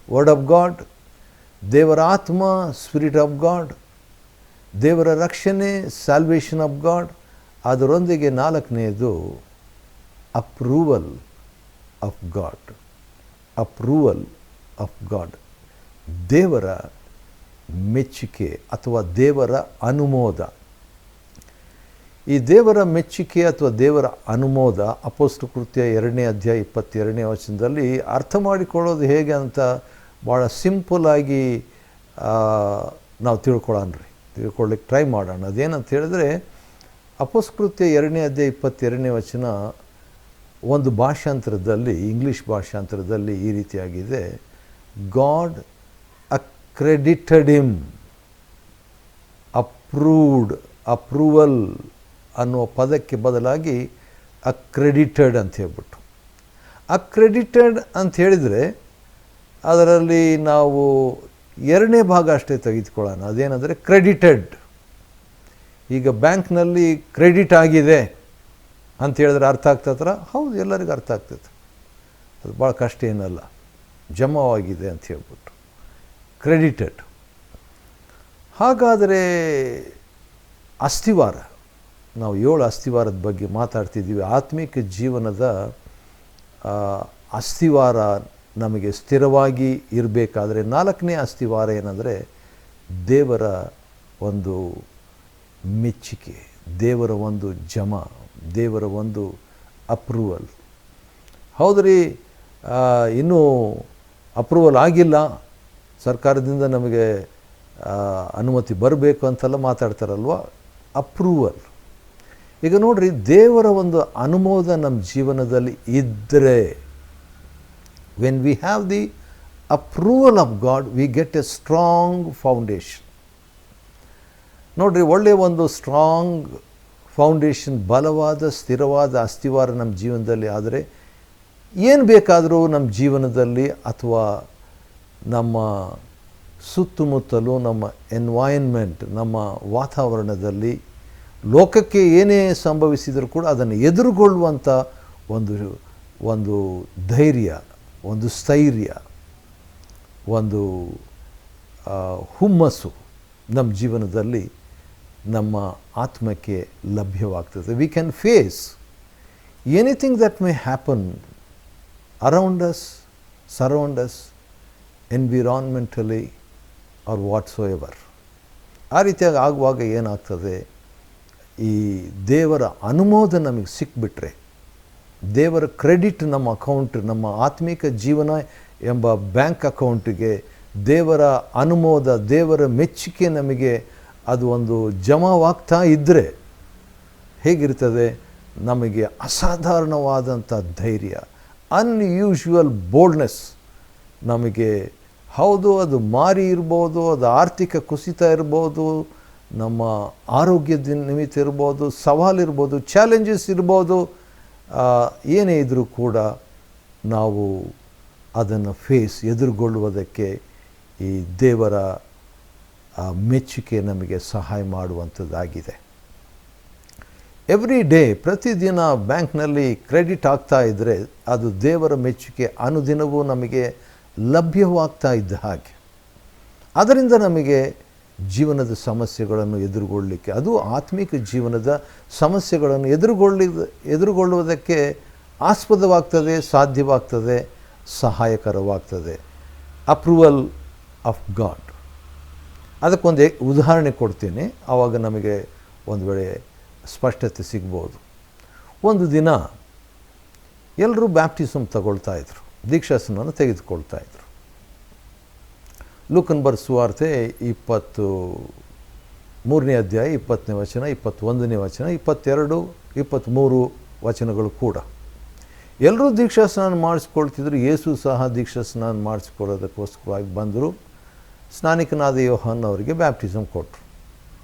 ವರ್ಡ್ ಆಫ್ ಗಾಡ್, ದೇವರ ಆತ್ಮ, ಸ್ಪಿರಿಟ್ ಆಫ್ ಗಾಡ್, ದೇವರ ರಕ್ಷಣೆ, ಸ್ಯಾಲ್ವೇಷನ್ ಆಫ್ ಗಾಡ್, ಅದರೊಂದಿಗೆ 4ನೇದು approval of God. Approval of God, ದೇವರ ಮೆಚ್ಚುಗೆ ಅಥವಾ ದೇವರ ಅನುಮೋದ. ಈ ದೇವರ ಮೆಚ್ಚುಗೆ ಅಥವಾ ದೇವರ ಅನುಮೋದ ಅಪೊಸ್ತಲ ಕೃತ್ಯ 2ನೇ ಅಧ್ಯಾಯ 22ನೇ ವಚನದಲ್ಲಿ ಅರ್ಥ ಮಾಡಿಕೊಳ್ಳೋದು ಹೇಗೆ ಅಂತ ಭಾಳ ಸಿಂಪಲ್ಲಾಗಿ ನಾವು ತಿಳ್ಕೊಳ್ಳಿಕ್ಕೆ ಟ್ರೈ ಮಾಡೋಣ. ಅದೇನಂತ ಹೇಳಿದ್ರೆ, ಅಪೊಸ್ತಲ ಕೃತ್ಯ 2ನೇ ಅಧ್ಯಾಯ 22ನೇ ವಚನ ಒಂದು ಭಾಷಾಂತರದಲ್ಲಿ, ಇಂಗ್ಲೀಷ್ ಭಾಷಾಂತರದಲ್ಲಿ ಈ ರೀತಿಯಾಗಿದೆ: god accredited him, approved, approval ಅನ್ನುವ ಪದಕ್ಕೆ ಬದಲಾಗಿ ಅಕ್ರೆಡಿಟೆಡ್ ಅಂತ ಹೇಳ್ಬಿಟ್ಟು. ಅಕ್ರೆಡಿಟೆಡ್ ಅಂತ ಹೇಳಿದರೆ ಅದರಲ್ಲಿ ನಾವು 2ನೇ ಭಾಗ ಅಷ್ಟೇ ತೆಗೆದುಕೊಳ್ಳೋಣ. ಅದೇನೆಂದರೆ ಕ್ರೆಡಿಟೆಡ್. ಈಗ ಬ್ಯಾಂಕ್ನಲ್ಲಿ ಕ್ರೆಡಿಟ್ ಆಗಿದೆ ಅಂತ ಹೇಳಿದ್ರೆ ಅರ್ಥ ಆಗ್ತದ್ರ? ಹೌದು, ಎಲ್ಲರಿಗೂ ಅರ್ಥ ಆಗ್ತದೆ. ಅದು ಭಾಳ ಕಷ್ಟ ಏನಲ್ಲ, ಜಮಾವಾಗಿದೆ ಅಂತ ಹೇಳ್ಬಿಟ್ಟು ಕ್ರೆಡಿಟೆಡ್. ಹಾಗಾದರೆ ಅಸ್ಥಿವಾರ, ನಾವು 7 ಅಸ್ಥಿವಾರದ ಬಗ್ಗೆ ಮಾತಾಡ್ತಿದ್ದೀವಿ. ಆತ್ಮಿಕ ಜೀವನದ ಅಸ್ಥಿವಾರ ನಮಗೆ ಸ್ಥಿರವಾಗಿ ಇರಬೇಕಾದ್ರೆ 4ನೇ ಅಸ್ಥಿವಾರ ಏನಂದರೆ ದೇವರ ಒಂದು ಮೆಚ್ಚುಗೆ, ದೇವರ ಒಂದು ಜಮಾ, ದೇವರ ಒಂದು ಅಪ್ರೂವಲ್. ಹೌದ್ರಿ, ಇನ್ನೂ ಅಪ್ರೂವಲ್ ಆಗಿಲ್ಲ, ಸರ್ಕಾರದಿಂದ ನಮಗೆ ಅನುಮತಿ ಬರಬೇಕು ಅಂತೆಲ್ಲ ಮಾತಾಡ್ತಾರಲ್ವ, ಅಪ್ರೂವಲ್. ಈಗ ನೋಡ್ರಿ, ದೇವರ ಒಂದು ಅನುಮೋದ ನಮ್ಮ ಜೀವನದಲ್ಲಿ ಇದ್ದರೆ, when we have the approval of god, we get A strong foundation. ನೋಡ್ರಿ, ಒಳ್ಳೆಯ ಒಂದು ಸ್ಟ್ರಾಂಗ್ ಫೌಂಡೇಶನ್, ಬಲವಾದ ಸ್ಥಿರವಾದ ಅಸ್ಥಿವಾರ ನಮ್ಮ ಜೀವನದಲ್ಲಿ ಆದರೆ ಏನು ಬೇಕಾದರೂ ನಮ್ಮ ಜೀವನದಲ್ಲಿ ಅಥವಾ ನಮ್ಮ ಸುತ್ತಮುತ್ತಲು, ನಮ್ಮ ಎನ್ವೈರ್ನ್ಮೆಂಟ್, ನಮ್ಮ ವಾತಾವರಣದಲ್ಲಿ ಲೋಕಕ್ಕೆ ಏನೇ ಸಂಭವಿಸಿದರೂ ಕೂಡ ಅದನ್ನು ಎದುರುಗೊಳ್ಳುವಂಥ ಒಂದು ಧೈರ್ಯ, ಒಂದು ಸ್ಥೈರ್ಯ, ಒಂದು ಹುಮ್ಮಸ್ಸು ನಮ್ಮ ಜೀವನದಲ್ಲಿ ನಮ್ಮ ಆತ್ಮಕ್ಕೆ ಲಭ್ಯವಾಗ್ತದೆ. We can face anything that may happen around us, surround us, environmentally or whatsoever. ಆ ರೀತಿಯಾಗಿ ಆಗುವಾಗ ಏನಾಗ್ತದೆ, ಈ ದೇವರ ಅನುಮೋದ ನಮಗೆ ಸಿಕ್ಬಿಟ್ರೆ, ದೇವರ ಕ್ರೆಡಿಟ್ ನಮ್ಮ ಅಕೌಂಟ್, ನಮ್ಮ ಆತ್ಮಿಕ ಜೀವನ ಎಂಬ ಬ್ಯಾಂಕ್ ಅಕೌಂಟಿಗೆ ದೇವರ ಅನುಮೋದ, ದೇವರ ಮೆಚ್ಚುಗೆ ನಮಗೆ ಅದು ಒಂದು ಜಮಾವಾಗ್ತಾ ಇದ್ದರೆ ಹೇಗಿರ್ತದೆ, ನಮಗೆ ಅಸಾಧಾರಣವಾದಂಥ ಧೈರ್ಯ, ಅನ್ಯೂಶುವಲ್ ಬೋಲ್ಡ್ನೆಸ್ ನಮಗೆ. ಹೌದು, ಅದು ಮಾರಿ ಇರ್ಬೋದು, ಅದು ಆರ್ಥಿಕ ಕುಸಿತ ಇರ್ಬೋದು, ನಮ್ಮ ಆರೋಗ್ಯದ ನಿಮಿತ್ತ ಇರ್ಬೋದು, ಸವಾಲಿರ್ಬೋದು, ಚಾಲೆಂಜಸ್ ಇರ್ಬೋದು, ಏನೇ ಇದ್ದರೂ ಕೂಡ ನಾವು ಅದನ್ನು ಎದುರುಗೊಳ್ಳುವುದಕ್ಕೆ ಈ ದೇವರ ಮೆಚ್ಚುಗೆ ನಮಗೆ ಸಹಾಯ ಮಾಡುವಂಥದ್ದಾಗಿದೆ. ಎವ್ರಿ ಡೇ, ಪ್ರತಿದಿನ ಬ್ಯಾಂಕ್ನಲ್ಲಿ ಕ್ರೆಡಿಟ್ ಆಗ್ತಾ ಇದ್ದರೆ ಅದು ದೇವರ ಮೆಚ್ಚುಗೆ ಅನುದಿನವೂ ನಮಗೆ ಲಭ್ಯವಾಗ್ತಾ ಇದ್ದ ಹಾಗೆ. ಅದರಿಂದ ನಮಗೆ ಜೀವನದ ಸಮಸ್ಯೆಗಳನ್ನು ಎದುರುಗೊಳ್ಳಲಿಕ್ಕೆ, ಅದು ಆತ್ಮಿಕ ಜೀವನದ ಸಮಸ್ಯೆಗಳನ್ನು ಎದುರುಗೊಳ್ಳುವುದಕ್ಕೆ ಆಸ್ಪದವಾಗ್ತದೆ, ಸಾಧ್ಯವಾಗ್ತದೆ, ಸಹಾಯಕರವಾಗ್ತದೆ. Approval of god. ಅದಕ್ಕೊಂದು ಉದಾಹರಣೆ ಕೊಡ್ತೀನಿ, ಆವಾಗ ನಮಗೆ ಒಂದು ವೇಳೆ ಸ್ಪಷ್ಟತೆ ಸಿಗ್ಬೋದು. ಒಂದು ದಿನ ಎಲ್ಲರೂ ಬ್ಯಾಪ್ಟಿಸಮ್ ತಗೊಳ್ತಾಯಿದ್ರು, ದೀಕ್ಷಾಸ್ನಾನ ತೆಗೆದುಕೊಳ್ತಾಯಿದ್ರು. ಲೂಕನ ಬರೆದ ಸುವಾರ್ತೆ 23ನೇ ಅಧ್ಯಾಯ 20ನೇ ವಚನ, 21ನೇ ವಚನ, 22, 23 ವಚನಗಳು ಕೂಡ. ಎಲ್ಲರೂ ದೀಕ್ಷಾ ಸ್ನಾನ ಮಾಡಿಸ್ಕೊಳ್ತಿದ್ರು. ಯೇಸು ಸಹ ದೀಕ್ಷಾ ಸ್ನಾನ ಮಾಡಿಸ್ಕೊಳ್ಳೋದಕ್ಕೋಸ್ಕರವಾಗಿ ಬಂದರು. ಸ್ನಾನಿಕನಾದ ಯೋಹಾನ್ ಅವರಿಗೆ ಬ್ಯಾಪ್ಟಿಸಮ್ ಕೊಟ್ಟರು,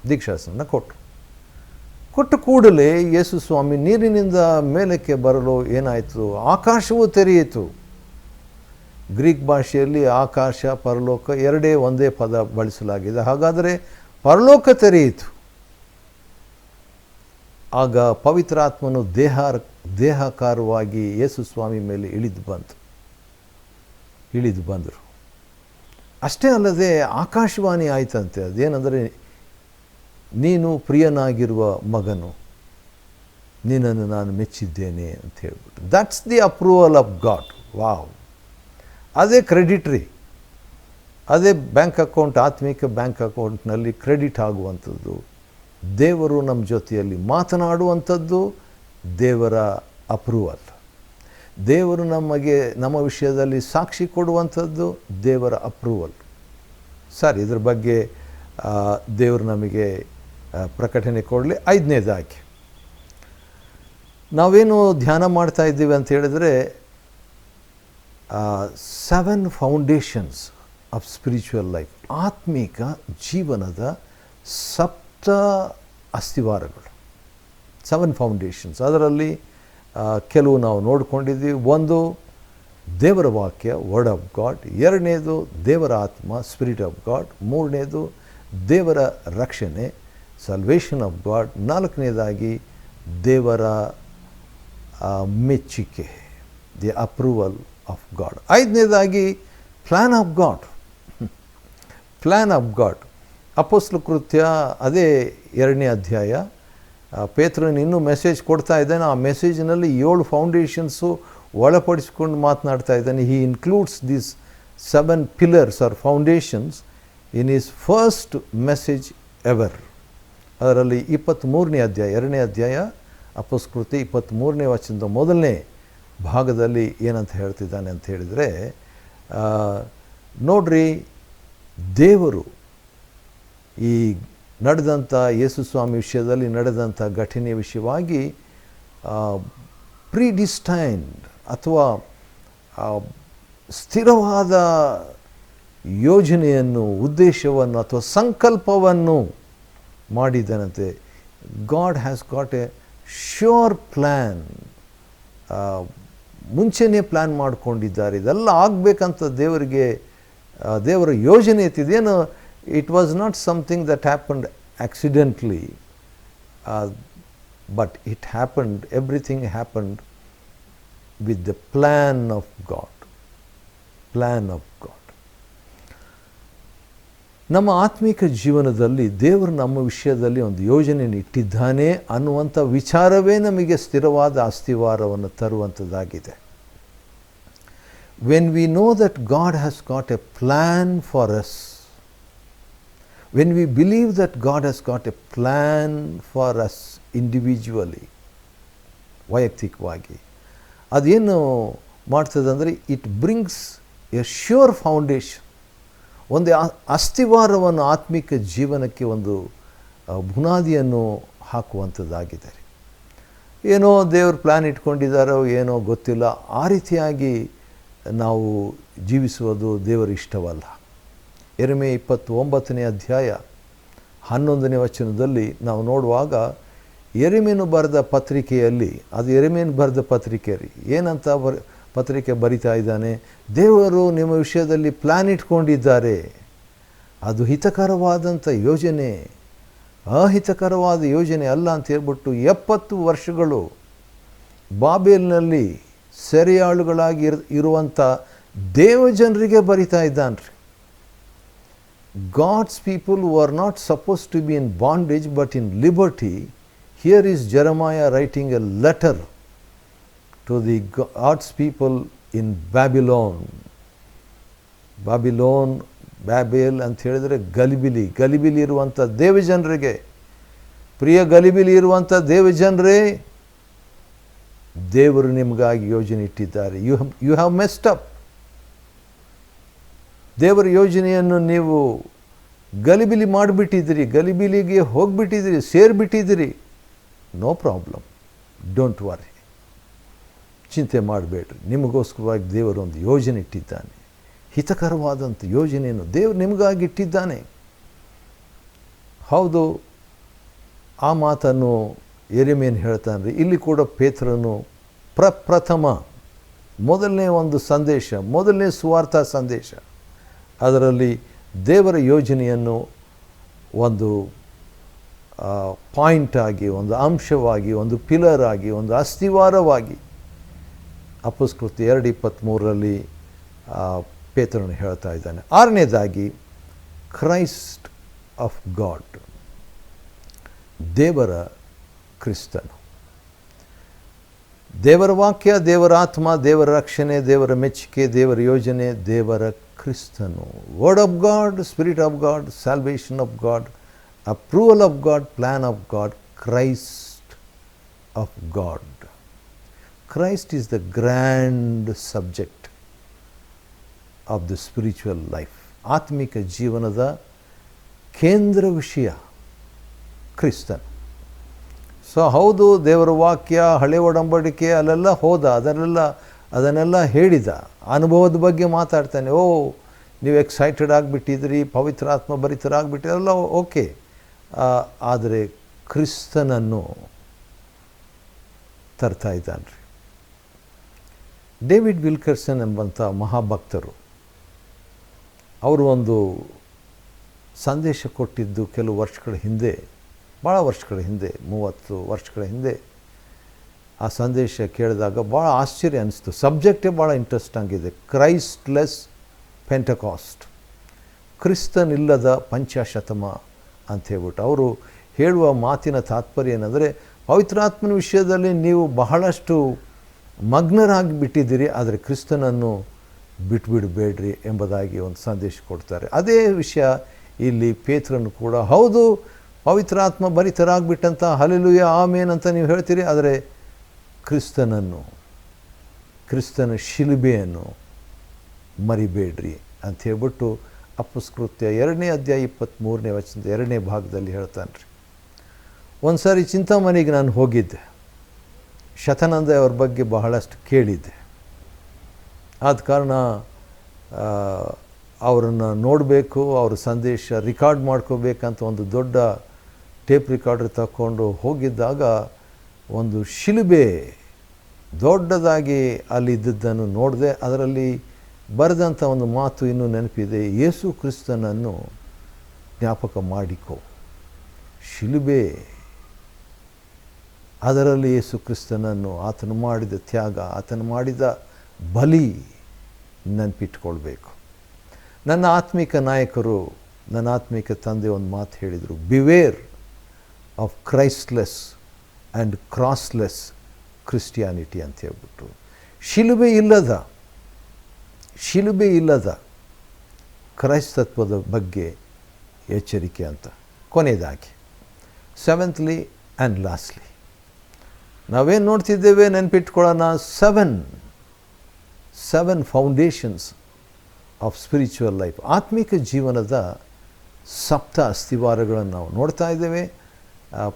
ದೀಕ್ಷಾ ಸ್ನಾನ ಕೊಟ್ಟರು. ಕೊಟ್ಟ ಕೂಡಲೇ ಯೇಸು ಸ್ವಾಮಿ ನೀರಿನಿಂದ ಮೇಲಕ್ಕೆ ಬರಲು ಏನಾಯಿತು, ಆಕಾಶವೂ ತೆರೆಯಿತು. ಗ್ರೀಕ್ ಭಾಷೆಯಲ್ಲಿ ಆಕಾಶ ಪರಲೋಕ ಎರಡೇ ಒಂದೇ ಪದ ಬಳಸಲಾಗಿದೆ. ಹಾಗಾದರೆ ಪರಲೋಕ ತೆರೆಯಿತು. ಆಗ ಪವಿತ್ರಾತ್ಮನು ದೇಹಾಕಾರವಾಗಿ ಯೇಸು ಸ್ವಾಮಿ ಮೇಲೆ ಇಳಿದು ಬಂದರು. ಅಷ್ಟೇ ಅಲ್ಲದೆ ಆಕಾಶವಾಣಿ ಆಯ್ತಂತೆ. ಅದೇನೆಂದರೆ, ನೀನು ಪ್ರಿಯನಾಗಿರುವ ಮಗನು, ನಿನ್ನನ್ನು ನಾನು ಮೆಚ್ಚಿದ್ದೇನೆ ಅಂತ ಹೇಳ್ಬಿಟ್ಟು. That's the approval of god. Wow! ಅದೇ ಕ್ರೆಡಿಟ್ರಿ. ಅದೇ ಬ್ಯಾಂಕ್ ಅಕೌಂಟ್, ಆತ್ಮಿಕ ಬ್ಯಾಂಕ್ ಅಕೌಂಟ್ನಲ್ಲಿ ಕ್ರೆಡಿಟ್ ಆಗುವಂಥದ್ದು, ದೇವರು ನಮ್ಮ ಜೊತೆಯಲ್ಲಿ ಮಾತನಾಡುವಂಥದ್ದು ದೇವರ ಅಪ್ರೂವಲ್. ದೇವರು ನಮ್ಮ ವಿಷಯದಲ್ಲಿ ಸಾಕ್ಷಿ ಕೊಡುವಂಥದ್ದು ದೇವರ ಅಪ್ರೂವಲ್. ಸರ್, ಇದ್ರ ಬಗ್ಗೆ ದೇವರು ನಮಗೆ ಪ್ರಕಟಣೆ ಕೊಡಲಿ. 5ನೇದಾಗಿ ನಾವೇನು ಧ್ಯಾನ ಮಾಡ್ತಾ ಇದ್ದೀವಿ ಅಂತ ಹೇಳಿದರೆ, 7 ಫೌಂಡೇಶನ್ಸ್ ಆಫ್ ಸ್ಪಿರಿಚುವಲ್ ಲೈಫ್, ಆತ್ಮಿಕ ಜೀವನದ 7 ಅಸ್ತಿವಾರಗಳು, 7 ಫೌಂಡೇಶನ್ಸ್. ಅದರಲ್ಲಿ ಕೆಲವು ನಾವು ನೋಡ್ಕೊಂಡಿದ್ದೀವಿ. 1, ದೇವರ ವಾಕ್ಯ, ವರ್ಡ್ ಆಫ್ ಗಾಡ್. 2ನೇದು ದೇವರ ಆತ್ಮ, ಸ್ಪಿರಿಟ್ ಆಫ್ ಗಾಡ್. 3ನೇದು ದೇವರ ರಕ್ಷಣೆ, ಸಲ್ವೇಷನ್ ಆಫ್ ಗಾಡ್. 4ನೇದಾಗಿ ದೇವರ ಮೆಚ್ಚುಗೆ, ದಿ ಅಪ್ರೂವಲ್ ಆಫ್ ಗಾಡ್. 5ನೇದಾಗಿ plan of God. Plan of God. ಅಪೊಸ್ತಲ ಕೃತ್ಯ ಅದೇ 2ನೇ ಅಧ್ಯಾಯ. ಪೇತ್ರನು ಇನ್ನೂ ಮೆಸೇಜ್ ಕೊಡ್ತಾ ಇದ್ದಾನೆ. ಆ ಮೆಸೇಜ್ನಲ್ಲಿ 7 ಫೌಂಡೇಶನ್ಸು ಒಳಪಡಿಸಿಕೊಂಡು ಮಾತನಾಡ್ತಾ ಇದ್ದಾನೆ. He includes these 7 pillars or foundations in is first message ever. ಅದರಲ್ಲಿ 23ನೇ ಅಧ್ಯಾಯ, 2ನೇ ಅಧ್ಯಾಯ ಅಪೊಸ್ತಲ ಕೃತ್ಯ 23ನೇ ವಚನದ ಮೊದಲನೇ ಭಾಗದಲ್ಲಿ ಏನಂತ ಹೇಳ್ತಿದ್ದಾನೆ ಅಂತ ಹೇಳಿದರೆ, ನೋಡ್ರಿ, ದೇವರು ಈ ನಡೆದಂಥ ಯೇಸು ಸ್ವಾಮಿ ವಿಷಯದಲ್ಲಿ ನಡೆದಂಥ ಘಟನೆಯ ವಿಷಯವಾಗಿ ಪ್ರಿಡಿಸ್ಟೈನ್ಡ್ ಅಥವಾ ಸ್ಥಿರವಾದ ಯೋಜನೆಯನ್ನು, ಉದ್ದೇಶವನ್ನು ಅಥವಾ ಸಂಕಲ್ಪವನ್ನು ಮಾಡಿದ್ದಾನಂತೆ. God has got a sure plan. ಮುಂಚೆನೇ ಪ್ಲ್ಯಾನ್ ಮಾಡಿಕೊಂಡಿದ್ದಾರೆ. ಇದೆಲ್ಲ ಆಗಬೇಕಂತ ದೇವರ ಯೋಜನೆ ಇತ್ತಿದೇನು. It was not something that happened accidentally, but it happened, everything happened with the plan of God. Plan of God. ನಮ್ಮ ಆತ್ಮಿಕ ಜೀವನದಲ್ಲಿ ದೇವರು ನಮ್ಮ ವಿಷಯದಲ್ಲಿ ಒಂದು ಯೋಜನೆಯನ್ನು ಇಟ್ಟಿದ್ದಾನೆ ಅನ್ನುವಂಥ ವಿಚಾರವೇ ನಮಗೆ ಸ್ಥಿರವಾದ ಅಸ್ತಿವಾರವನ್ನು ತರುವಂಥದ್ದಾಗಿದೆ. When we know that God has got a plan for us, when we believe that God has got a plan for us individually, ವೈಯಕ್ತಿಕವಾಗಿ, ಅದೇನು ಮಾಡ್ತದೆ ಅಂದರೆ, it brings A sure foundation, ಒಂದು ಅಸ್ತಿವಾರವನ್ನು ಆತ್ಮಿಕ ಜೀವನಕ್ಕೆ ಒಂದು ಬುನಾದಿಯನ್ನು ಹಾಕುವಂಥದ್ದಾಗಿದೆ. ಏನೋ ದೇವ್ರ ಪ್ಲ್ಯಾನ್ ಇಟ್ಕೊಂಡಿದ್ದಾರೋ ಏನೋ ಗೊತ್ತಿಲ್ಲ, ಆ ರೀತಿಯಾಗಿ ನಾವು ಜೀವಿಸುವುದು ದೇವರ ಇಷ್ಟವಲ್ಲ. ಯೆರೆಮೀಯ 29ನೇ ಅಧ್ಯಾಯ 11ನೇ ವಚನದಲ್ಲಿ ನಾವು ನೋಡುವಾಗ, ಯೆರೆಮೀಯನು ಬರೆದ ಪತ್ರಿಕೆಯಲ್ಲಿ, ಅದು ಯೆರೆಮೀಯನು ಬರೆದ ಪತ್ರಿಕೆ ರೀ, ಏನಂತ ಪತ್ರಿಕೆ ಬರಿತಾ ಇದ್ದಾನೆ, ದೇವರು ನಿಮ್ಮ ವಿಷಯದಲ್ಲಿ ಪ್ಲ್ಯಾನ್ ಇಟ್ಕೊಂಡಿದ್ದಾರೆ, ಅದು ಹಿತಕರವಾದಂಥ ಯೋಜನೆ, ಅಹಿತಕರವಾದ ಯೋಜನೆ ಅಲ್ಲ ಅಂತ ಹೇಳ್ಬಿಟ್ಟು 70 ವರ್ಷಗಳು ಬಾಬೇಲ್ನಲ್ಲಿ ಸೆರೆಯಾಳುಗಳಾಗಿ ಇರುವಂಥ ದೇವಜನರಿಗೆ ಬರಿತಾ ಇದ್ದಾನ್ರಿ. God's people who are not supposed to be in bondage but in liberty. Here is Jeremiah writing a letter to the God's people in Babylon. ಬ್ಯಾಬೇಲ್ ಅಂತ ಹೇಳಿದರೆ ಗಲಿಬಿಲಿ ಇರುವಂಥ ದೇವಜನರಿಗೆ, ಪ್ರಿಯ ಗಲಿಬಿಲಿ ಇರುವಂಥ ದೇವಜನರೇ, ದೇವರು ನಿಮಗಾಗಿ ಯೋಜನೆ ಇಟ್ಟಿದ್ದಾರೆ. You have messed up. ದೇವರ ಯೋಜನೆಯನ್ನು ನೀವು ಗಲಿಬಿಲಿ ಮಾಡಿಬಿಟ್ಟಿದ್ದೀರಿ, ಗಲಿಬಿಲಿಗೆ ಹೋಗಿಬಿಟ್ಟಿದ್ದೀರಿ, ಸೇರಿಬಿಟ್ಟಿದ್ದೀರಿ. No problem, don't worry. ಚಿಂತೆ ಮಾಡಬೇಡ್ರಿ, ನಿಮಗೋಸ್ಕರವಾಗಿ ದೇವರು ಒಂದು ಯೋಜನೆ ಇಟ್ಟಿದ್ದಾನೆ. ಹಿತಕರವಾದಂಥ ಯೋಜನೆಯನ್ನು ದೇವರು ನಿಮಗಾಗಿ ಇಟ್ಟಿದ್ದಾನೆ. ಹೌದು, ಆ ಮಾತನ್ನು ಯೆರೆಮೀಯನು ಹೇಳ್ತಾನೆ. ಇಲ್ಲಿ ಕೂಡ ಪೇತ್ರನು ಪ್ರಪ್ರಥಮ ಮೊದಲನೇ ಒಂದು ಸಂದೇಶ, ಮೊದಲನೇ ಸುವಾರ್ಥ ಸಂದೇಶ, ಅದರಲ್ಲಿ ದೇವರ ಯೋಜನೆಯನ್ನು ಒಂದು ಪಾಯಿಂಟ್ ಆಗಿ, ಒಂದು ಅಂಶವಾಗಿ, ಒಂದು ಪಿಲ್ಲರ್ ಆಗಿ, ಒಂದು ಅಸ್ಥಿವಾರವಾಗಿ ಅಪೊಸ್ತಲಕೃತ್ಯ 2:23 ಪೇತ್ರನು ಹೇಳ್ತಾ ಇದ್ದಾನೆ. ಆರನೇದಾಗಿ ಕ್ರೈಸ್ಟ್ ಆಫ್ ಗಾಡ್, ದೇವರ ಕ್ರಿಸ್ತನು. ದೇವರ ವಾಕ್ಯ, ದೇವರ ಆತ್ಮ, ದೇವರ ರಕ್ಷಣೆ, ದೇವರ ಮೆಚ್ಚುಗೆ, ದೇವರ ಯೋಜನೆ, ದೇವರ ಕ್ರಿಸ್ತನು. Word of God, spirit of god, salvation of God, approval of God, plan of god, Christ of god. Christ is the grand subject of the spiritual life. ಆತ್ಮಿಕ ಜೀವನದ ಕೇಂದ್ರ ವಿಷಯ ಕ್ರಿಸ್ತನ್. ಸೊ ಹೌದು, ದೇವರ ವಾಕ್ಯ, ಹಳೆ ಒಡಂಬಡಿಕೆ ಅಲ್ಲೆಲ್ಲ ಹೋದ, ಅದನ್ನೆಲ್ಲ ಹೇಳಿದ, ಅನುಭವದ ಬಗ್ಗೆ ಮಾತಾಡ್ತಾನೆ. ನೀವು ಎಕ್ಸೈಟೆಡ್ ಆಗಿಬಿಟ್ಟಿದ್ರಿ, ಪವಿತ್ರಾತ್ಮ ಭರಿತರಾಗ್ಬಿಟ್ಟಿದ್ರಿ, ಎಲ್ಲ ಓಕೆ. ಆದರೆ ಕ್ರಿಸ್ತನನ್ನು ತರ್ತಾ ಇದ್ದಾನೆ ರೀ. ಡೇವಿಡ್ ವಿಲ್ಕರ್ಸನ್ ಎಂಬಂಥ ಮಹಾಭಕ್ತರು, ಅವರು ಒಂದು ಸಂದೇಶ ಕೊಟ್ಟಿದ್ದು ಕೆಲವು ವರ್ಷಗಳ ಹಿಂದೆ, ಭಾಳ ವರ್ಷಗಳ ಹಿಂದೆ, 30 ವರ್ಷಗಳ ಹಿಂದೆ. ಆ ಸಂದೇಶ ಕೇಳಿದಾಗ ಭಾಳ ಆಶ್ಚರ್ಯ ಅನಿಸ್ತು. ಸಬ್ಜೆಕ್ಟೇ ಭಾಳ ಇಂಟ್ರೆಸ್ಟಿಂಗ್ ಇದೆ. ಕ್ರೈಸ್ಟ್ಲೆಸ್ ಪೆಂಟಕಾಸ್ಟ್, ಕ್ರಿಸ್ತನಿಲ್ಲದ ಪಂಚಾಶತಮ ಅಂತ ಹೇಳ್ಬಿಟ್ಟು ಅವರು ಹೇಳುವ ಮಾತಿನ ತಾತ್ಪರ್ಯ ಏನಂದರೆ, ಪವಿತ್ರಾತ್ಮನ ವಿಷಯದಲ್ಲಿ ನೀವು ಬಹಳಷ್ಟು ಮಗ್ನರಾಗಿ ಬಿಟ್ಟಿದ್ದೀರಿ, ಆದರೆ ಕ್ರಿಸ್ತನನ್ನು ಬಿಟ್ಬಿಡಬೇಡ್ರಿ ಎಂಬುದಾಗಿ ಒಂದು ಸಂದೇಶ ಕೊಡ್ತಾರೆ. ಅದೇ ವಿಷಯ ಇಲ್ಲಿ ಪೇತ್ರನು ಕೂಡ, ಹೌದು ಪವಿತ್ರಾತ್ಮ ಭರಿತರಾಗ್ಬಿಟ್ಟಂತ ಹಲ್ಲೆಲೂಯಾ ಆಮೇನ್ ಅಂತ ನೀವು ಹೇಳ್ತೀರಿ, ಆದರೆ ಕ್ರಿಸ್ತನ ಶಿಲುಬೆಯನ್ನು ಮರಿಬೇಡ್ರಿ ಅಂತ ಹೇಳ್ಬಿಟ್ಟು ಅಪೊಸ್ತಲಕೃತ್ಯ 2ನೇ ಅಧ್ಯಾಯ 23ನೇ ವಚನದ 2ನೇ ಭಾಗದಲ್ಲಿ ಹೇಳ್ತಾನೆ ರೀ. ಒಂದು ಸಾರಿ ಚಿಂತಾಮಣಿಗೆ ನಾನು ಹೋಗಿದ್ದೆ. ಶತಾನಂದ ಅವ್ರ ಬಗ್ಗೆ ಬಹಳಷ್ಟು ಕೇಳಿದ್ದೆ. ಆದ ಕಾರಣ ಅವರನ್ನು ನೋಡಬೇಕು, ಅವ್ರ ಸಂದೇಶ ರೆಕಾರ್ಡ್ ಮಾಡ್ಕೋಬೇಕಂತ ಒಂದು ದೊಡ್ಡ ಟೇಪ್ ರೆಕಾರ್ಡರ್ ತಗೊಂಡು ಹೋಗಿದ್ದಾಗ ಒಂದು ಶಿಲುಬೆ ದೊಡ್ಡದಾಗಿ ಅಲ್ಲಿದ್ದದ್ದನ್ನು ನೋಡಿದೆ. ಅದರಲ್ಲಿ ಬರೆದಂಥ ಒಂದು ಮಾತು ಇನ್ನೂ ನೆನಪಿದೆ, ಯೇಸು ಕ್ರಿಸ್ತನನ್ನು ಜ್ಞಾಪಕ ಮಾಡಿಕೊ. ಶಿಲುಬೆ, ಅದರಲ್ಲಿ ಯೇಸು ಕ್ರಿಸ್ತನನ್ನು, ಆತನು ಮಾಡಿದ ತ್ಯಾಗ, ಆತನು ಮಾಡಿದ ಬಲಿ ನೆನಪಿಟ್ಕೊಳ್ಬೇಕು. ನನ್ನ ಆತ್ಮಿಕ ನಾಯಕರು, ನನ್ನ ಆತ್ಮಿಕ ತಂದೆ ಒಂದು ಮಾತು ಹೇಳಿದರು, ಬಿವೇರ್ ಆಫ್ ಕ್ರೈಸ್ಟ್ಲೆಸ್ ಆ್ಯಂಡ್ ಕ್ರಾಸ್ಲೆಸ್ ಕ್ರಿಸ್ಟಿಯಾನಿಟಿ ಅಂತ ಹೇಳ್ಬಿಟ್ಟು. ಶಿಲುಬೆ ಇಲ್ಲದ ಕ್ರೈಸ್ತತ್ವದ ಬಗ್ಗೆ ಎಚ್ಚರಿಕೆ ಅಂತ. ಕೊನೆಯದಾಗಿ 7th ಆ್ಯಂಡ್ ಲಾಸ್ಟ್ಲಿ ನಾವೇನು ನೋಡ್ತಿದ್ದೇವೆ ನೆನಪಿಟ್ಕೊಳ್ಳೋಣ. 7 ಫೌಂಡೇಶನ್ಸ್ ಆಫ್ ಸ್ಪಿರಿಚುವಲ್ ಲೈಫ್, ಆತ್ಮಿಕ ಜೀವನದ 7 ಅಸ್ಥಿವಾರಗಳನ್ನು ನಾವು ನೋಡ್ತಾ ಇದ್ದೇವೆ.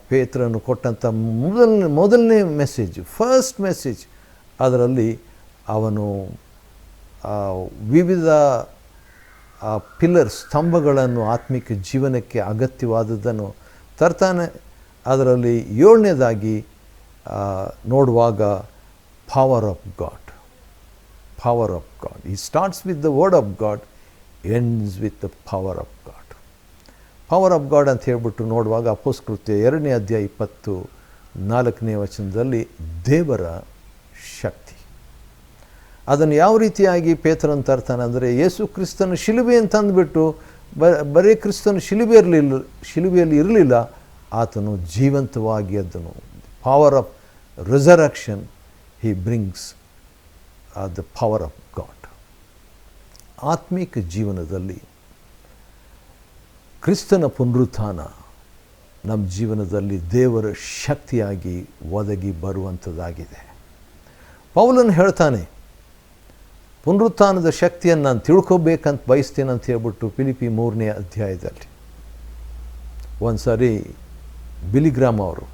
ಪೇತ್ರನು ಕೊಟ್ಟಂಥ ಮೊದಲನೇ ಮೆಸೇಜ್, ಫಸ್ಟ್ ಮೆಸೇಜ್, ಅದರಲ್ಲಿ ಅವನು ವಿವಿಧ ಪಿಲ್ಲರ್, ಸ್ತಂಭಗಳನ್ನು ಆತ್ಮಿಕ ಜೀವನಕ್ಕೆ ಅಗತ್ಯವಾದದ್ದನ್ನು ತರ್ತಾನೆ. ಅದರಲ್ಲಿ 7ನೇದಾಗಿ ನೋಡುವಾಗ power of god. He starts with the word of God, ends with the power of God. Power of god ಅಂತ ಹೇಳ್ಬಿಟ್ಟು ನೋಡುವಾಗ ಅಪೊಸ್ತಲಕೃತ್ಯ 2ನೇ ಅಧ್ಯಾಯ 24ನೇ ವಚನದಲ್ಲಿ ದೇವರ ಶಕ್ತಿ. ಅದನ್ನು ಯಾವ ರೀತಿಯಾಗಿ ಪೇತ್ರನ ತರ್ತಾನೆ ಅಂದರೆ, ಯೇಸು ಕ್ರಿಸ್ತನ ಶಿಲುಬೆ ಅಂತ ಅಂದ್ಬಿಟ್ಟು ಬರೀ ಕ್ರಿಸ್ತನ ಶಿಲುಬೆಯಲ್ಲಿ ಇರಲಿಲ್ಲ, ಆತನು ಜೀವಂತವಾಗಿ ಎದ್ದನು. Power of resurrection, he brings the power of God. ಆತ್ಮಿಕ ಜೀವನದಲ್ಲಿ ಕ್ರಿಸ್ತನ ಪುನರುತ್ಥಾನ ನಮ್ಮ ಜೀವನದಲ್ಲಿ ದೇವರ ಶಕ್ತಿಯಾಗಿ ಒದಗಿ ಬರುವಂಥದ್ದಾಗಿದೆ. ಪೌಲನು ಹೇಳ್ತಾನೆ, ಪುನರುತ್ಥಾನದ ಶಕ್ತಿಯನ್ನು ನಾನು ತಿಳ್ಕೊಬೇಕಂತ ಬಯಸ್ತೇನೆ ಅಂತ ಹೇಳ್ಬಿಟ್ಟು ಫಿಲಿಪ್ಪಿ 3ನೇ ಅಧ್ಯಾಯದಲ್ಲಿ. ಒಂದು ಸಾರಿ ಬಿಲಿಗ್ರಾಮ್ ಅವರು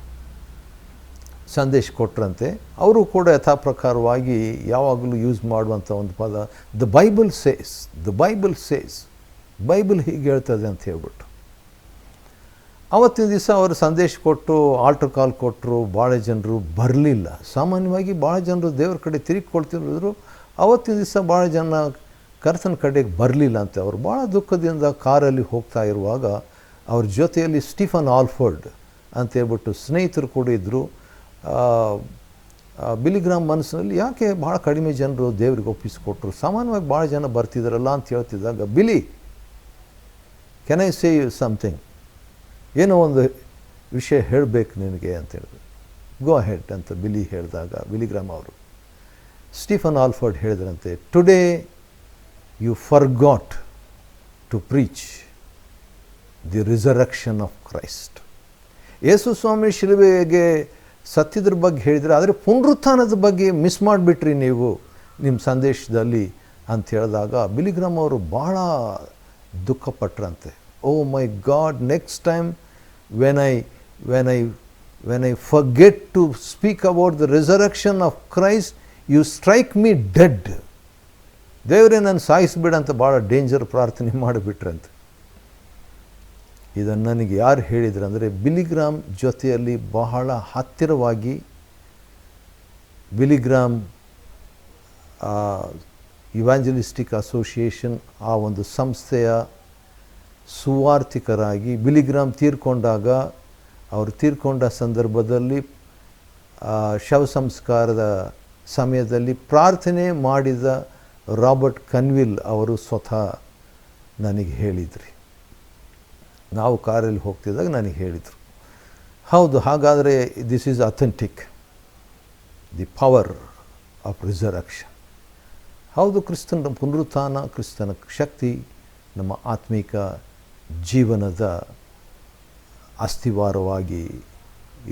ಸಂದೇಶ ಕೊಟ್ಟರಂತೆ. ಅವರು ಕೂಡ ಯಥಾ ಪ್ರಕಾರವಾಗಿ ಯಾವಾಗಲೂ ಯೂಸ್ ಮಾಡುವಂಥ ಒಂದು ಪದ ದ ಬೈಬಲ್ ಸೇಸ್, ಬೈಬಲ್ ಹೀಗೆ ಹೇಳ್ತದೆ ಅಂತ ಹೇಳ್ಬಿಟ್ಟು. ಆವತ್ತಿನ ದಿವಸ ಅವರು ಸಂದೇಶ ಕೊಟ್ಟು ಆಲ್ಟರ್ ಕಾಲ್ ಕೊಟ್ಟರು. ಭಾಳ ಜನರು ಬರಲಿಲ್ಲ. ಸಾಮಾನ್ಯವಾಗಿ ಭಾಳ ಜನರು ದೇವ್ರ ಕಡೆ ತಿರುಗಿಕೊಳ್ತಿದ್ರು. ಆವತ್ತಿನ ದಿವಸ ಭಾಳ ಜನ ಕರ್ತನ ಕಡೆಗೆ ಬರಲಿಲ್ಲ ಅಂತೆ. ಅವರು ಭಾಳ ದುಃಖದಿಂದ ಕಾರಲ್ಲಿ ಹೋಗ್ತಾ ಇರುವಾಗ ಅವ್ರ ಜೊತೆಯಲ್ಲಿ ಸ್ಟೀಫನ್ ಆಲ್ಫರ್ಡ್ ಅಂತ ಹೇಳ್ಬಿಟ್ಟು ಸ್ನೇಹಿತರು ಕೂಡ ಇದ್ದರು. ಬಿಲಿಗ್ರಾಮ್ ಮನಸ್ಸಿನಲ್ಲಿ ಯಾಕೆ ಭಾಳ ಕಡಿಮೆ ಜನರು ದೇವ್ರಿಗೆ ಒಪ್ಪಿಸಿಕೊಟ್ರು, ಸಾಮಾನ್ಯವಾಗಿ ಭಾಳ ಜನ ಬರ್ತಿದ್ದಾರಲ್ಲ ಅಂತ ಹೇಳ್ತಿದ್ದಾಗ, Billy can I say you something, ಏನೋ ಒಂದು ವಿಷಯ ಹೇಳಬೇಕು ನಿನಗೆ ಅಂತ ಹೇಳಿದ್ರು. ಗೋ ಹೆಡ್ ಅಂತ ಬಿಲಿ ಹೇಳಿದಾಗ ಬಿಲಿಗ್ರಾಮ್ ಅವರು ಸ್ಟೀಫನ್ ಆಲ್ಫರ್ಡ್ ಹೇಳಿದ್ರಂತೆ, today you forgot to preach the resurrection of Christ. Yesu ಸ್ವಾಮಿ ಶಿಲುಬೆಗೆ ಸತ್ಯದ್ರ ಬಗ್ಗೆ ಹೇಳಿದರೆ, ಆದರೆ ಪುನರುತ್ಥಾನದ ಬಗ್ಗೆ ಮಿಸ್ ಮಾಡಿಬಿಟ್ರಿ ನೀವು ನಿಮ್ಮ ಸಂದೇಶದಲ್ಲಿ ಅಂತ ಹೇಳಿದಾಗ ಬಿಲಿಗ್ರಾಮ್ ಅವರು ಭಾಳ ದುಃಖಪಟ್ರಂತೆ. Oh my God, next time when I forget to speak about the resurrection of Christ, you strike me dead. ದೇವರೇ ನಾನು ಸಾಯಿಸ್ಬೇಡ ಅಂತ ಭಾಳ ಡೇಂಜರ್ ಪ್ರಾರ್ಥನೆ ಮಾಡಿಬಿಟ್ರಂತೆ. ಇದನ್ನು ನನಗೆ ಯಾರು ಹೇಳಿದ್ರು ಅಂದರೆ, ಬಿಲಿಗ್ರಾಮ್ ಜೊತೆಯಲ್ಲಿ ಬಹಳ ಹತ್ತಿರವಾಗಿ ಬಿಲಿಗ್ರಾಮ್ ಇವಾಂಜಲಿಸ್ಟಿಕ್ ಅಸೋಸಿಯೇಷನ್ ಆ ಒಂದು ಸಂಸ್ಥೆಯ ಸುವಾರ್ಥಿಕರಾಗಿ ಬಿಲಿಗ್ರಾಮ್ ತೀರ್ಕೊಂಡಾಗ, ಅವರು ತೀರ್ಕೊಂಡ ಸಂದರ್ಭದಲ್ಲಿ ಶವ ಸಂಸ್ಕಾರದ ಸಮಯದಲ್ಲಿ ಪ್ರಾರ್ಥನೆ ಮಾಡಿದ ರಾಬರ್ಟ್ ಕನ್ವಿಲ್ ಅವರು ಸ್ವತಃ ನನಗೆ ಹೇಳಿದ್ರಿ. ನಾವು ಕಾರಲ್ಲಿ ಹೋಗ್ತಿದ್ದಾಗ ನನಗೆ ಹೇಳಿದರು, ಹೌದು ಹಾಗಾದರೆ this is authentic, the power of resurrection. ಹೌದು, ಕ್ರಿಸ್ತನ ಪುನರುತ್ಥಾನ, ಕ್ರಿಸ್ತನ ಶಕ್ತಿ ನಮ್ಮ ಆತ್ಮಿಕ ಜೀವನದ ಅಸ್ಥಿವಾರವಾಗಿ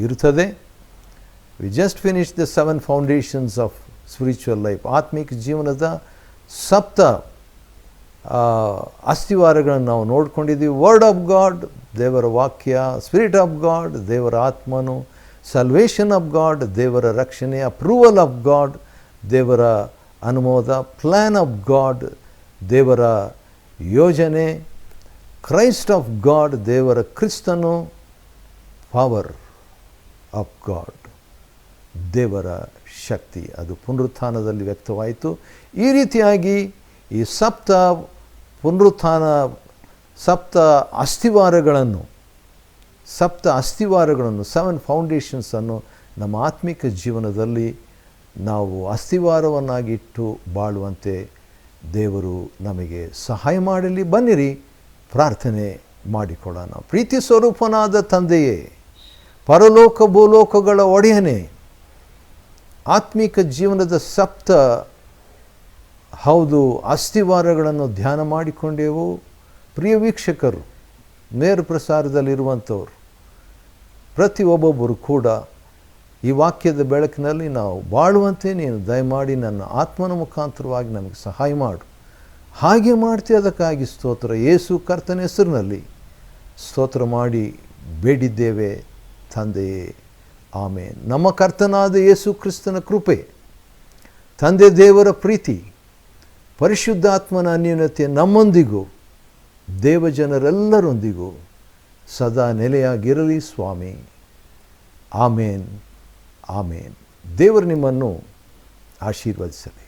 ಇರುತ್ತದೆ. We just finish the 7 foundations of spiritual life. ಆತ್ಮಿಕ ಜೀವನದ 7 ಅಸ್ಥಿವಾರಗಳನ್ನು ನಾವು ನೋಡ್ಕೊಂಡಿದ್ದೀವಿ. ವರ್ಡ್ ಆಫ್ ಗಾಡ್, ದೇವರ ವಾಕ್ಯ; ಸ್ಪಿರಿಟ್ ಆಫ್ ಗಾಡ್, ದೇವರ ಆತ್ಮನು; ಸಲ್ವೇಷನ್ ಆಫ್ ಗಾಡ್, ದೇವರ ರಕ್ಷಣೆ; ಅಪ್ರೂವಲ್ ಆಫ್ ಗಾಡ್, ದೇವರ ಅನುಮೋದ; ಪ್ಲ್ಯಾನ್ ಆಫ್ ಗಾಡ್, ದೇವರ ಯೋಜನೆ; ಕ್ರೈಸ್ಟ್ ಆಫ್ ಗಾಡ್, ದೇವರ ಕ್ರಿಸ್ತನು; ಪವರ್ ಆಫ್ ಗಾಡ್, ದೇವರ ಶಕ್ತಿ. ಅದು ಪುನರುತ್ಥಾನದಲ್ಲಿ ವ್ಯಕ್ತವಾಯಿತು. ಈ ರೀತಿಯಾಗಿ ಈ 7 ಪುನರುತ್ಥಾನ 7 ಅಸ್ಥಿವಾರಗಳನ್ನು 7 ಫೌಂಡೇಶನ್ಸನ್ನು ನಮ್ಮ ಆತ್ಮಿಕ ಜೀವನದಲ್ಲಿ ನಾವು ಅಸ್ಥಿವಾರವನ್ನಾಗಿಟ್ಟು ಬಾಳುವಂತೆ ದೇವರು ನಮಗೆ ಸಹಾಯ ಮಾಡಲಿ. ಬನ್ನಿರಿ ಪ್ರಾರ್ಥನೆ ಮಾಡಿಕೊಳ್ಳೋಣ. ಪ್ರೀತಿ ಸ್ವರೂಪನಾದ ತಂದೆಯೇ, ಪರಲೋಕ ಭೂಲೋಕಗಳ ಒಡೆಯನೇ, ಆತ್ಮಿಕ ಜೀವನದ 7 ಅಸ್ಥಿವಾರಗಳನ್ನು ಧ್ಯಾನ ಮಾಡಿಕೊಂಡೆವು. ಪ್ರಿಯ ವೀಕ್ಷಕರು, ನೇರ ಪ್ರಸಾರದಲ್ಲಿರುವಂಥವರು ಪ್ರತಿಯೊಬ್ಬೊಬ್ಬರು ಕೂಡ ಈ ವಾಕ್ಯದ ಬೆಳಕಿನಲ್ಲಿ ನಾವು ಬಾಳುವಂತೆ ನೀನು ದಯಮಾಡಿ ನನ್ನ ಆತ್ಮನ ಮುಖಾಂತರವಾಗಿ ನಮಗೆ ಸಹಾಯ ಮಾಡು. ಹಾಗೆ ಮಾಡ್ತೀವಿ, ಅದಕ್ಕಾಗಿ ಸ್ತೋತ್ರ. ಯೇಸು ಕರ್ತನ ಹೆಸರಿನಲ್ಲಿ ಸ್ತೋತ್ರ ಮಾಡಿ ಬೇಡಿದ್ದೇವೆ ತಂದೆಯೇ, ಆಮೇನ್. ನಮ್ಮ ಕರ್ತನಾದ ಯೇಸು ಕ್ರಿಸ್ತನ ಕೃಪೆ, ತಂದೆ ದೇವರ ಪ್ರೀತಿ, ಪರಿಶುದ್ಧಾತ್ಮನ ಅನ್ಯೋನ್ಯತೆ ನಮ್ಮೊಂದಿಗೂ ದೇವಜನರೆಲ್ಲರೊಂದಿಗೂ ಸದಾ ನೆಲೆಯಾಗಿರಲಿ ಸ್ವಾಮಿ. ಆಮೇನ್, ಆಮೇನ್. ದೇವರು ನಿಮ್ಮನ್ನು ಆಶೀರ್ವದಿಸಲಿ.